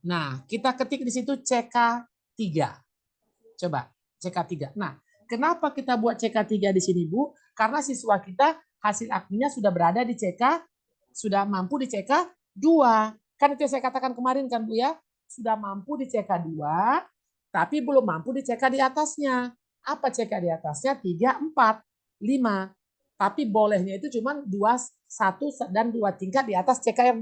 Speaker 1: Nah, kita ketik di situ CK 3. Coba CK 3. Nah, kenapa kita buat CK 3 di sini Bu? Karena siswa kita hasil AKMI-nya sudah berada di CK, sudah mampu di CK 2. Kan itu yang saya katakan kemarin kan Bu ya? Sudah mampu di CK 2, tapi belum mampu di CK di atasnya. Apa CK di atasnya? 3, 4, 5. Tapi bolehnya itu cuma 2, 1 dan 2 tingkat di atas CK yang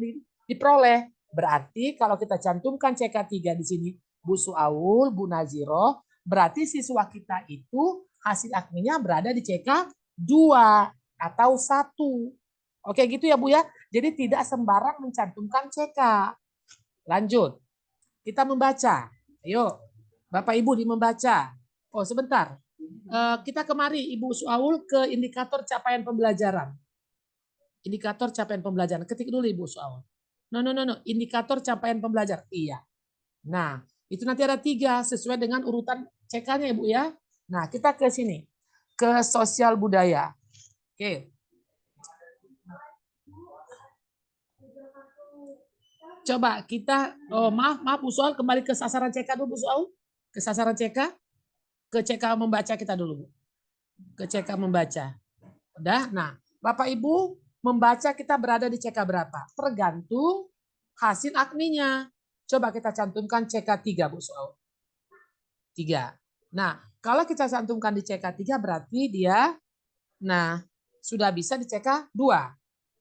Speaker 1: diperoleh. Berarti kalau kita cantumkan CK 3 di sini, Bu Suaul, Bu Naziro, berarti siswa kita itu hasil AKMI-nya berada di CK 2 atau 1. Oke gitu ya Bu ya. Jadi tidak sembarang mencantumkan CK. Lanjut. Kita membaca. Ayo. Bapak Ibu di membaca. Oh sebentar. Kita kemari Ibu Suaul ke indikator capaian pembelajaran. Indikator capaian pembelajaran. Ketik dulu Ibu Suaul. No. Indikator capaian pembelajaran. Iya. Nah, itu nanti ada 3 sesuai dengan urutan CK-nya Ibu ya. Nah, kita ke sini. Ke sosial budaya. Oke. Coba kita, maaf Bu Suaul, kembali ke sasaran CK dulu Bu Suaul. Ke sasaran CK. Ke CK membaca kita dulu. Ke CK membaca. Udah? Nah, Bapak Ibu membaca kita berada di CK berapa? Tergantung hasil AKMI-nya. Coba kita cantumkan CK3 Bu Suaul. 3. Nah, kalau kita cantumkan di CK3 berarti dia sudah bisa di CK2.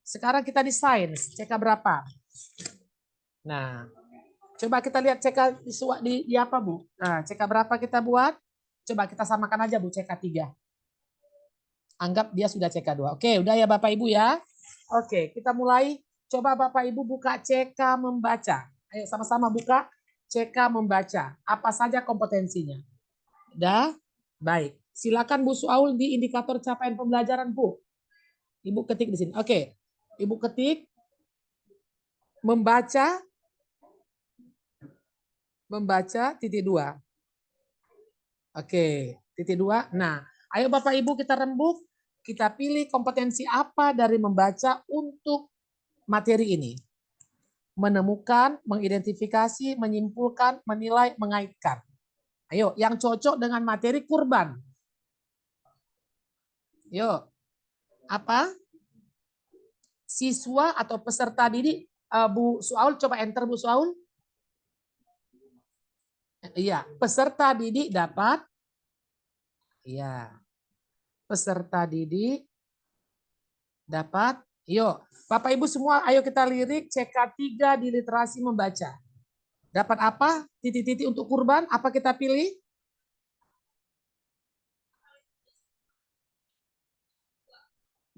Speaker 1: Sekarang kita di sains, CK berapa? Nah, coba kita lihat CK di apa Bu? Nah, CK berapa kita buat? Coba kita samakan aja Bu CK3. Anggap dia sudah CK2. Oke, udah ya Bapak Ibu ya. Oke, kita mulai. Coba Bapak Ibu buka CK membaca. Ayo sama-sama buka CK membaca. Apa saja kompetensinya? Udah? Baik. Silakan Bu Suaul di indikator capaian pembelajaran Bu. Ibu ketik di sini. Oke. Ibu ketik membaca titik 2. Oke, titik 2. Nah, ayo Bapak Ibu kita rembuk, kita pilih kompetensi apa dari membaca untuk materi ini. Menemukan, mengidentifikasi, menyimpulkan, menilai, mengaitkan. Ayo, yang cocok dengan materi kurban. Yuk. Apa? Siswa atau peserta didik. Bu Suaul, coba enter Bu Suaul. Iya, peserta didik dapat. Iya. Peserta didik dapat. Yuk, Bapak Ibu semua ayo kita lirik CK3 di literasi membaca. Dapat apa? Titik-titik untuk kurban, apa kita pilih?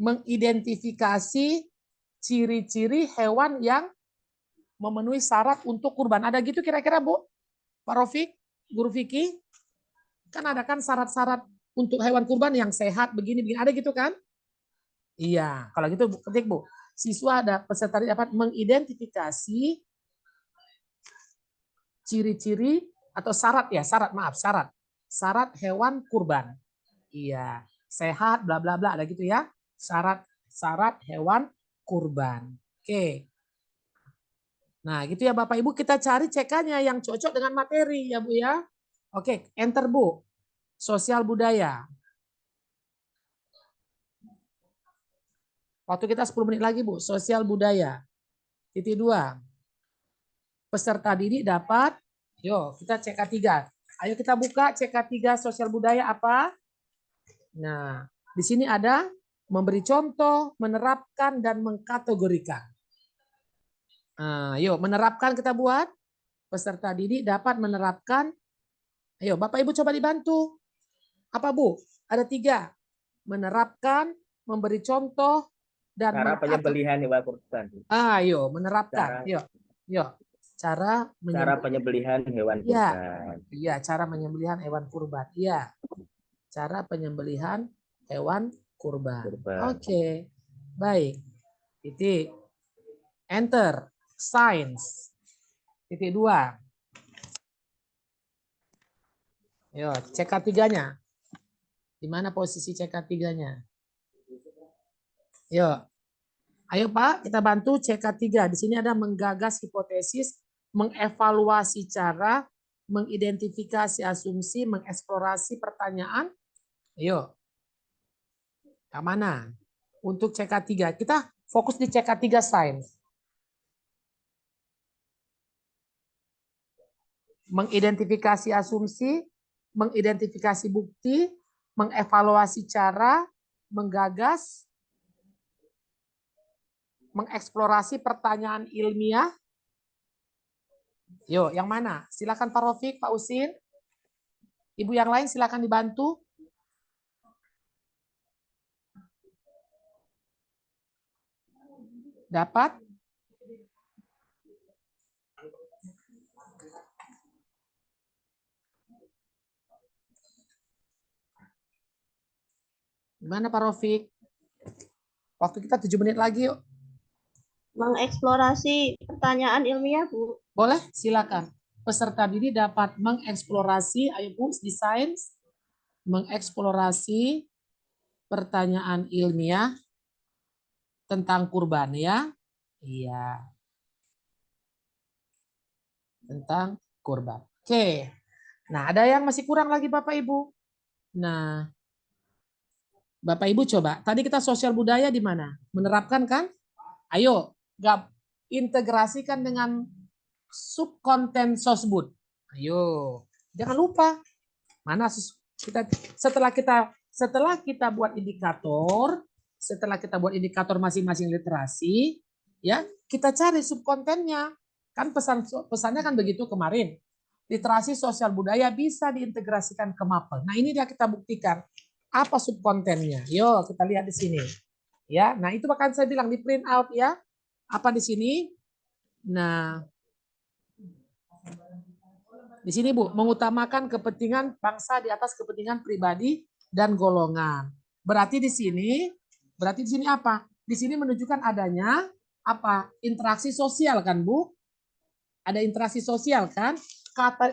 Speaker 1: Mengidentifikasi ciri-ciri hewan yang memenuhi syarat untuk kurban. Ada gitu kira-kira Bu? Pak Rofik, Guru Vicky? Kan ada kan syarat-syarat untuk hewan kurban yang sehat begini-begini. Ada gitu kan? Iya, kalau gitu ketik Bu. Siswa ada peserta dapat mengidentifikasi ciri-ciri atau syarat hewan kurban. Iya, sehat bla bla bla ada gitu ya. Syarat hewan kurban. Oke. Nah, gitu ya Bapak Ibu, kita cari CK-nya yang cocok dengan materi ya Bu ya. Oke, enter Bu. Sosial budaya. Waktu kita 10 menit lagi Bu, sosial budaya. Titik 2. Peserta didik dapat, yuk kita CK3. Ayo kita buka CK3 sosial budaya apa? Nah, di sini ada memberi contoh, menerapkan, dan mengkategorikan. Nah, yuk menerapkan kita buat. Peserta didik dapat menerapkan. Ayo Bapak Ibu coba dibantu. Apa Bu? Ada 3. Menerapkan, memberi contoh, dan
Speaker 5: Cara penyembelihan hewan kurban.
Speaker 1: Ayo menerapkan. Yuk. Cara
Speaker 5: penyembelihan hewan kurban.
Speaker 1: Iya, cara penyembelihan hewan kurban. Iya. Cara penyembelihan hewan kurban. Oke. Baik. Titik. Enter. Science. Titik 2. Yo, CK3-nya. Di mana posisi CK3-nya? Yo. Ayo Pak, kita bantu CK3. Di sini ada menggagas hipotesis, mengevaluasi cara, mengidentifikasi asumsi, mengeksplorasi pertanyaan. Ayo. Yang mana? Untuk CK3. Kita fokus di CK3 Sains. Mengidentifikasi asumsi, mengidentifikasi bukti, mengevaluasi cara, menggagas, mengeksplorasi pertanyaan ilmiah. Yo, yang mana? Silakan Pak Rofik, Pak Usin. Ibu yang lain silakan dibantu. Dapat? Gimana Pak Rofik? Waktu kita 7 menit lagi yuk.
Speaker 6: Mengeksplorasi pertanyaan ilmiah, Bu.
Speaker 1: Boleh, silakan. Peserta didik dapat mengeksplorasi, ayo Bu, di sains, mengeksplorasi pertanyaan ilmiah tentang kurban ya. Iya. Tentang kurban. Oke. Nah, ada yang masih kurang lagi Bapak Ibu. Nah, Bapak Ibu coba. Tadi kita sosial budaya di mana? Menerapkan kan? Ayo, integrasikan dengan subkonten Sosbud. Ayo, jangan lupa. Mana kita setelah kita buat indikator masing-masing literasi, ya, kita cari subkontennya. Kan pesannya kan begitu kemarin. Literasi sosial budaya bisa diintegrasikan ke mapel. Nah, ini dia kita buktikan apa subkontennya. Yo, kita lihat di sini. Ya, nah itu bahkan saya bilang di print out ya. Apa di sini? Nah, di sini Bu, mengutamakan kepentingan bangsa di atas kepentingan pribadi dan golongan. Berarti di sini apa? Di sini menunjukkan adanya apa? Interaksi sosial kan Bu? Ada interaksi sosial kan?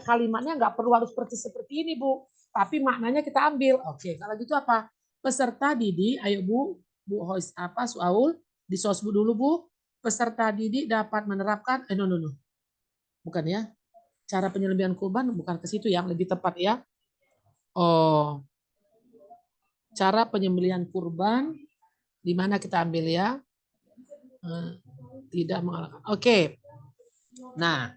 Speaker 1: Kalimatnya nggak perlu harus seperti ini Bu, tapi maknanya kita ambil. Oke, kalau gitu apa? Peserta didik, ayo Bu host apa Suaul di Sosbud dulu Bu. Peserta didik dapat menerapkan bukan ya? Cara penyembelihan kurban bukan ke situ yang lebih tepat ya. Oh, cara penyembelihan kurban di mana kita ambil ya? Tidak mengalahkan. Oke. Nah,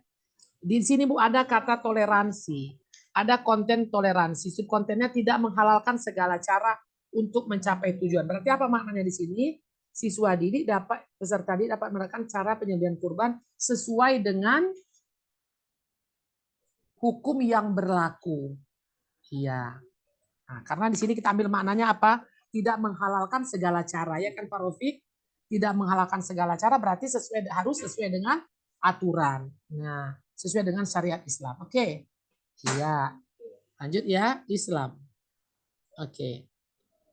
Speaker 1: di sini Bu ada kata toleransi, ada konten toleransi. Subkontennya tidak menghalalkan segala cara untuk mencapai tujuan. Berarti apa maknanya di sini? Peserta didik dapat menerapkan cara penyembelihan kurban sesuai dengan hukum yang berlaku. Iya. Nah, karena di sini kita ambil maknanya apa? Tidak menghalalkan segala cara ya kan Pak Rofiq? Tidak menghalalkan segala cara berarti harus sesuai dengan aturan. Nah, sesuai dengan syariat Islam. Oke. Iya. Lanjut ya, Islam. Oke.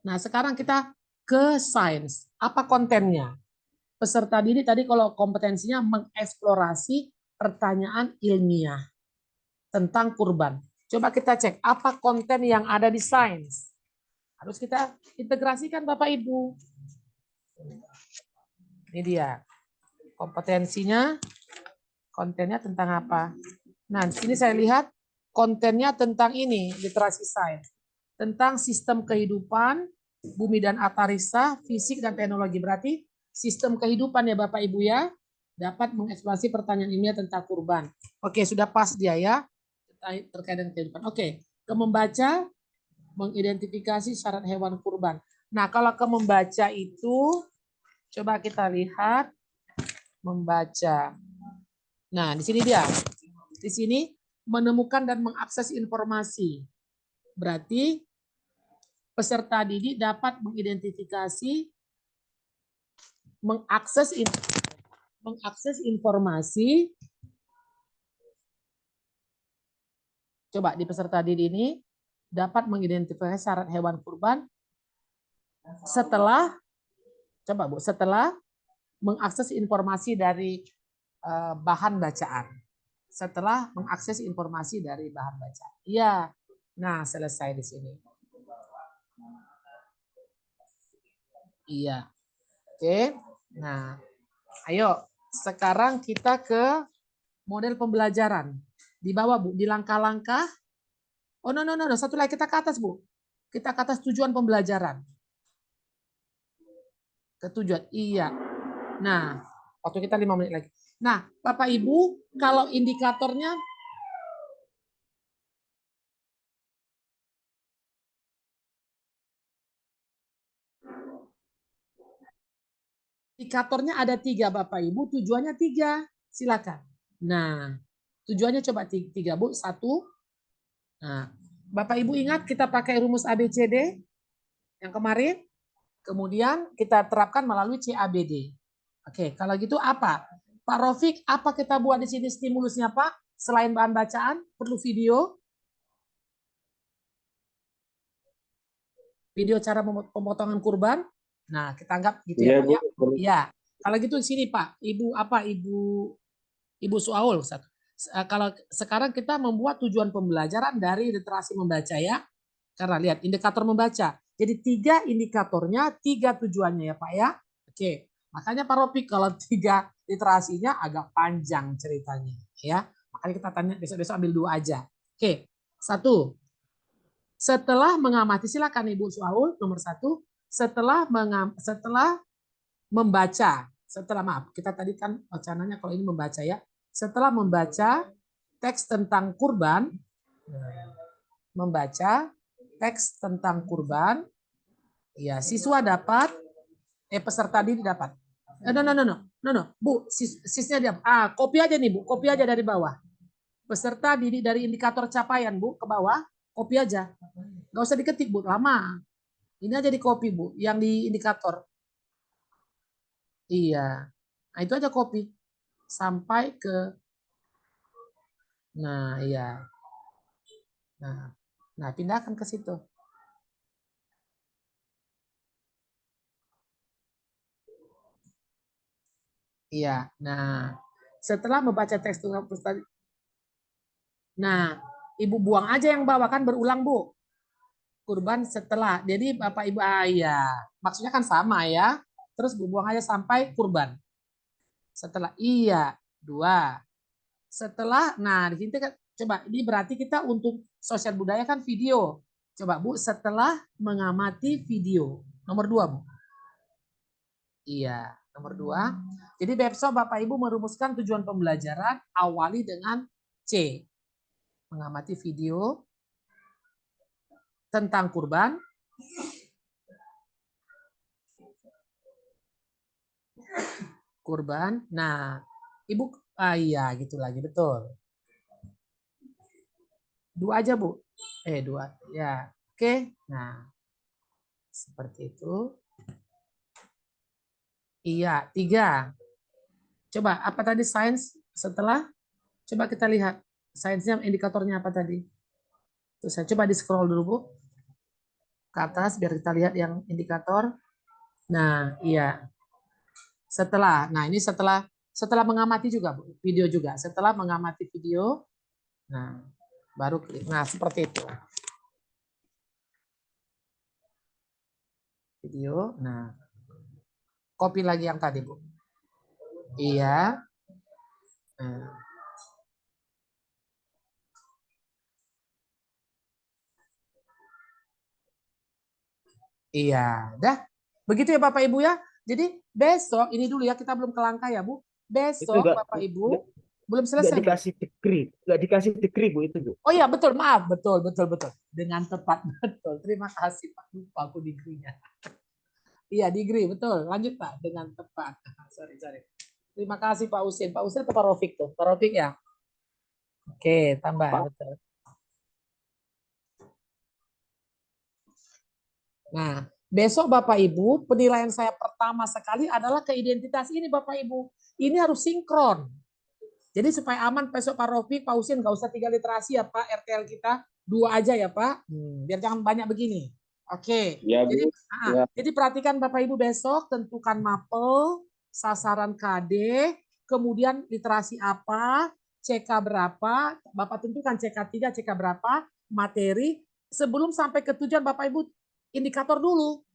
Speaker 1: Nah, sekarang kita ke sains. Apa kontennya? Peserta didik tadi kalau kompetensinya mengeksplorasi pertanyaan ilmiah tentang kurban. Coba kita cek apa konten yang ada di sains. Harus kita integrasikan Bapak Ibu. Ini dia. Kompetensinya, kontennya tentang apa? Nah, di sini saya lihat kontennya tentang ini, literasi sains. Tentang sistem kehidupan, bumi dan antariksa, fisik dan teknologi. Berarti sistem kehidupan ya Bapak Ibu ya. Dapat mengeksplorasi pertanyaan ilmiah tentang kurban. Oke, sudah pas dia ya. Terkait dengan kehidupan. Oke, ke membaca, mengidentifikasi syarat hewan kurban. Nah, kalau ke membaca itu, coba kita lihat membaca. Nah, di sini dia. Di sini menemukan dan mengakses informasi. Berarti peserta didik dapat mengidentifikasi, mengakses informasi. Coba di peserta didik ini dapat mengidentifikasi syarat hewan kurban setelah mengakses informasi dari bahan bacaan. Setelah mengakses informasi dari bahan bacaan. Iya. Nah, selesai di sini. Iya. Oke. Nah, ayo sekarang kita ke model pembelajaran. Di bawah Bu, di langkah-langkah. Oh no, satu lagi kita ke atas Bu. Kita ke atas tujuan pembelajaran. Ke tujuan, iya. Nah, waktu kita 5 menit lagi. Nah, Bapak Ibu, kalau indikatornya ada 3 Bapak Ibu, tujuannya 3. Silakan. Nah, tujuannya coba 3 Bu. 1. Nah, Bapak Ibu ingat kita pakai rumus ABCD yang kemarin. Kemudian kita terapkan melalui CABD. Oke, kalau gitu apa? Pak Rofiq, apa kita buat di sini stimulusnya Pak? Selain bahan bacaan, perlu video. Video cara pemotongan kurban. Nah, kita anggap gitu ya Pak ya. Iya. Kalau gitu di sini Pak, Ibu Suaul. Kalau sekarang kita membuat tujuan pembelajaran dari literasi membaca ya. Karena lihat indikator membaca. Jadi 3 indikatornya, 3 tujuannya ya Pak ya. Oke. Makanya Pak Rofiq kalau 3 literasinya agak panjang ceritanya ya. Makanya kita tanya besok-besok ambil 2 aja. Oke. 1. Setelah mengamati, silakan Ibu Suaul nomor 1. Setelah membaca. Kita tadi kan wacananya kalau ini membaca ya. setelah membaca teks tentang kurban, ya siswa dapat, peserta didik dapat. No, Bu, sisnya dia. Copy aja nih, Bu. Copy aja dari bawah. Peserta didik dari indikator capaian, Bu, ke bawah. Copy aja. Nggak usah diketik, Bu. Lama. Ini aja di copy, Bu. Yang di indikator. Iya. Nah, itu aja copy. Sampai ke... Nah, iya. Nah, pindahkan ke situ. Iya. Nah, setelah membaca teks tunggal tadi. Nah, Ibu buang aja yang bawah, kan berulang, Bu. Kurban setelah. Jadi Bapak Ibu, iya. Maksudnya kan sama ya. Terus Bu buang aja sampai kurban. Setelah, iya. 2. Setelah, nah di sini kan, coba ini berarti kita untuk sosial budaya kan video. Coba Bu, setelah mengamati video. Nomor 2, Bu. Iya, nomor 2. Jadi besok Bapak Ibu merumuskan tujuan pembelajaran, awali dengan C. Mengamati video tentang kurban. Kurban. Nah, Ibu, iya gitu lagi, betul. 2 aja, Bu. 2. Ya, oke. Nah, seperti itu. Iya, 3. Coba, apa tadi sains setelah? Coba kita lihat. Sainsnya indikatornya apa tadi? Terus saya coba di scroll dulu, Bu. Ke atas biar kita lihat yang indikator. Nah, iya. Setelah. Nah, ini setelah mengamati juga, Bu. Video juga. Setelah mengamati video. Nah, baru klik. Nah, seperti itu. Video. Nah, copy lagi yang tadi, Bu. Iya. Nah. Iya, dah. Begitu ya Bapak Ibu ya. Jadi besok ini dulu ya, kita belum ke langkah ya Bu. Besok Bapak Ibu belum selesai.
Speaker 5: Nggak dikasih degree Bu itu Bu.
Speaker 1: Oh iya betul, maaf, betul. Dengan tepat, betul. Terima kasih Pak, lupa aku degree-nya. Iya degree, betul. Lanjut Pak, dengan tepat. Sorry. Terima kasih Pak Usin. Pak Usin atau Pak Rofik tuh? Pak Rofik ya. Oke, tambah, betul. Nah, besok Bapak Ibu, penilaian saya pertama sekali adalah ke identitas ini Bapak Ibu. Ini harus sinkron. Jadi supaya aman besok Pak Rofik, Pak Usin nggak usah 3 literasi ya Pak, RTL kita 2 aja ya Pak. Biar jangan banyak begini. Oke.
Speaker 5: Ya, Bu.
Speaker 1: Jadi perhatikan Bapak Ibu besok, tentukan mapel, sasaran KD, kemudian literasi apa, CK berapa, Bapak tentukan CK3, CK berapa, materi. Sebelum sampai ke tujuan Bapak Ibu indikator dulu.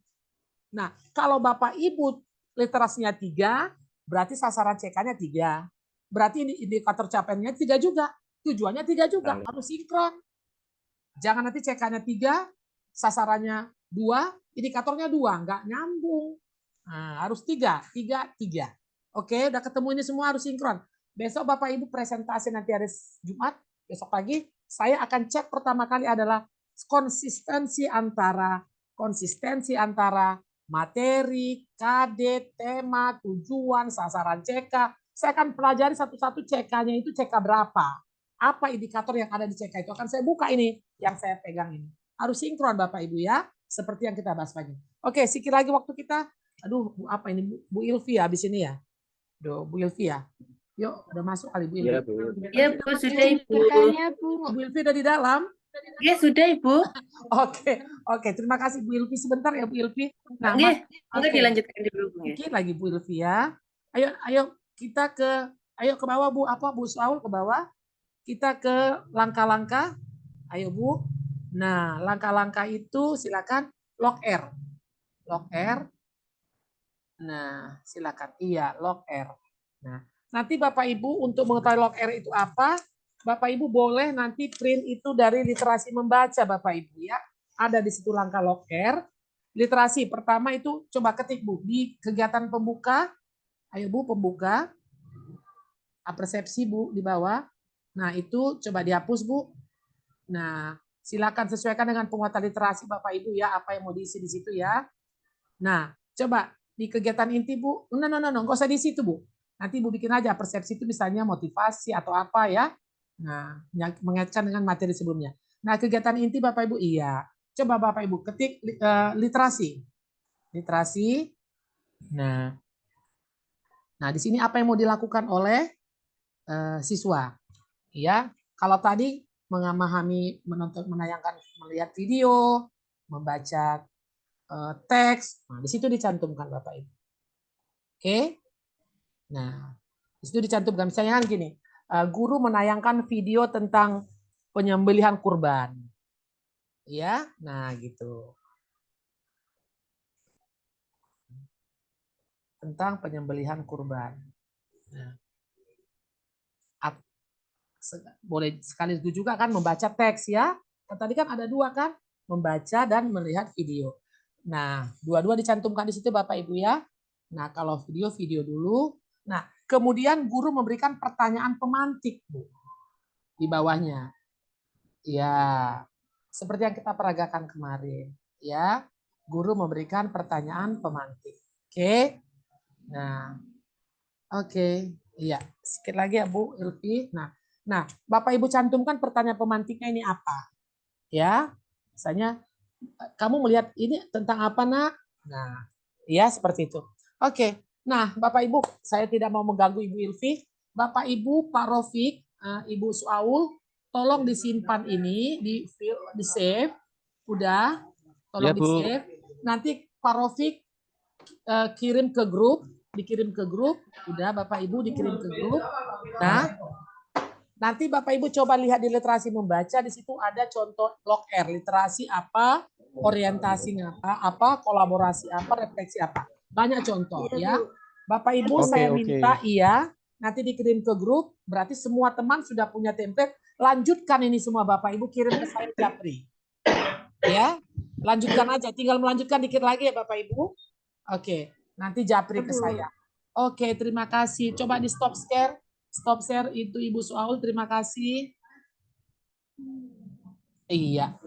Speaker 1: Nah, kalau Bapak Ibu literasinya 3, berarti sasaran CK-nya 3. Berarti indikator capaiannya 3 juga. Tujuannya 3 juga. Harus sinkron. Jangan nanti CK-nya 3, sasarannya 2, indikatornya 2. Nggak nyambung. Nah, harus 3. Oke, udah ketemu ini semua harus sinkron. Besok Bapak Ibu presentasi nanti hari Jumat, besok pagi, saya akan cek pertama kali adalah konsistensi antara materi, KD, tema, tujuan, sasaran CK. Saya akan pelajari satu-satu CK-nya itu CK berapa. Apa indikator yang ada di CK itu akan saya buka ini, yang saya pegang ini. Harus sinkron Bapak Ibu ya, seperti yang kita bahas pagi. Oke, sedikit lagi waktu kita. Aduh, apa ini Bu Ilvi ya habis ini ya. Bu Ilvi ya. Yuk, udah masuk kali Bu Ilvi.
Speaker 5: Iya, Bu.
Speaker 8: Ya, Bu, sudah Ibu.
Speaker 1: Bu Ilvi udah di dalam.
Speaker 8: Ya, sudah Ibu.
Speaker 1: Oke, terima kasih Bu Ilvi sebentar ya Bu Ilvi. Nah,
Speaker 8: Oke, dilanjutkan dulu Bu.
Speaker 1: Sedikit lagi Bu Ilvi ya. Ayo kita ke bawah Bu, Bu Saul ke bawah. Kita ke langkah-langkah. Ayo Bu. Nah, langkah-langkah itu silakan log R. Log R. Nah, silakan. Iya, log R. Nah, nanti Bapak Ibu untuk mengetahui log R itu apa, Bapak Ibu boleh nanti print itu dari literasi membaca Bapak Ibu ya. Ada di situ langkah log R. Literasi pertama itu coba ketik Bu di kegiatan pembuka. Ayo Bu, pembuka. Persepsi Bu di bawah. Nah, itu coba dihapus Bu. Nah, silakan sesuaikan dengan penguatan literasi Bapak Ibu ya, apa yang mau diisi di situ ya. Nah, coba di kegiatan inti Bu. No, nggak usah di situ Bu. Nanti Bu bikin aja persepsi itu misalnya motivasi atau apa ya. Nah, yang mengaitkan dengan materi sebelumnya. Nah, kegiatan inti Bapak Ibu iya. Coba Bapak Ibu ketik literasi. Literasi. Nah, di sini apa yang mau dilakukan oleh siswa? Ya, kalau tadi memahami, menonton, menayangkan, melihat video, membaca teks, nah, di situ dicantumkan Bapak Ibu. Oke? Nah, di situ dicantumkan misalnya kan gini, guru menayangkan video tentang penyembelihan kurban. Ya, nah gitu. Tentang penyembelihan kurban. Nah, boleh sekaligus juga kan membaca teks ya. Tadi kan ada dua kan, membaca dan melihat video. Nah, dua-dua dicantumkan di situ Bapak Ibu ya. Nah, kalau video dulu. Nah, kemudian guru memberikan pertanyaan pemantik Bu di bawahnya. Ya, seperti yang kita peragakan kemarin ya. Guru memberikan pertanyaan pemantik. Oke. Nah, oke. Iya, sedikit lagi ya Bu Ilvi. Nah, Bapak Ibu cantumkan pertanyaan pemantiknya ini apa? Ya, misalnya kamu melihat ini tentang apa Nak? Nah, ya seperti itu. Oke. Nah, Bapak Ibu, saya tidak mau mengganggu Ibu Ilvi. Bapak Ibu, Pak Rofik, Ibu Suaul, tolong disimpan ini, di save. Udah, tolong
Speaker 2: Ya,
Speaker 1: di
Speaker 2: Bu.
Speaker 1: save. Nanti Pak Rofik kirim ke grup, dikirim ke grup. Udah, Bapak Ibu dikirim ke grup. Nah, nanti Bapak Ibu coba lihat di literasi membaca, di situ ada contoh log R, literasi apa, orientasinya apa, kolaborasi apa, refleksi apa. Banyak contoh ya. Bapak Ibu
Speaker 2: Oke,
Speaker 1: saya
Speaker 2: oke.
Speaker 1: minta iya, nanti dikirim ke grup, berarti semua teman sudah punya template. Lanjutkan ini semua Bapak Ibu kirim ke saya Japri. Ya, lanjutkan aja, tinggal melanjutkan dikit lagi ya Bapak Ibu. Oke, nanti Japri ke saya. Oke, terima kasih. Coba di stop share. Stop share itu Ibu Suaul, terima kasih. Iya.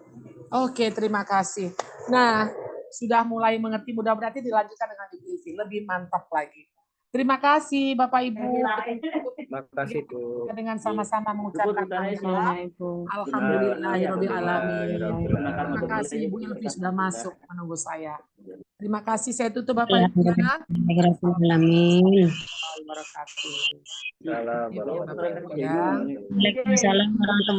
Speaker 1: Oke, terima kasih. Nah, sudah mulai mengerti, mudah-mudahan dilanjutkan dengan Ibu Ilvi, lebih mantap lagi. Terima kasih Bapak Ibu.
Speaker 5: Terima kasih Bu.
Speaker 1: Kita dengan sama-sama mengucapkan alhamdulillahirabbil alamin. Terima kasih Ibu Ilvi sudah masuk menunggu saya. Terima kasih, saya tutup Bapak Ibu ya.
Speaker 9: Alamin.
Speaker 1: Wabarakatuh.
Speaker 5: Salam
Speaker 1: Bapak Ibu ya.
Speaker 9: Waalaikumsalam warahmatullahi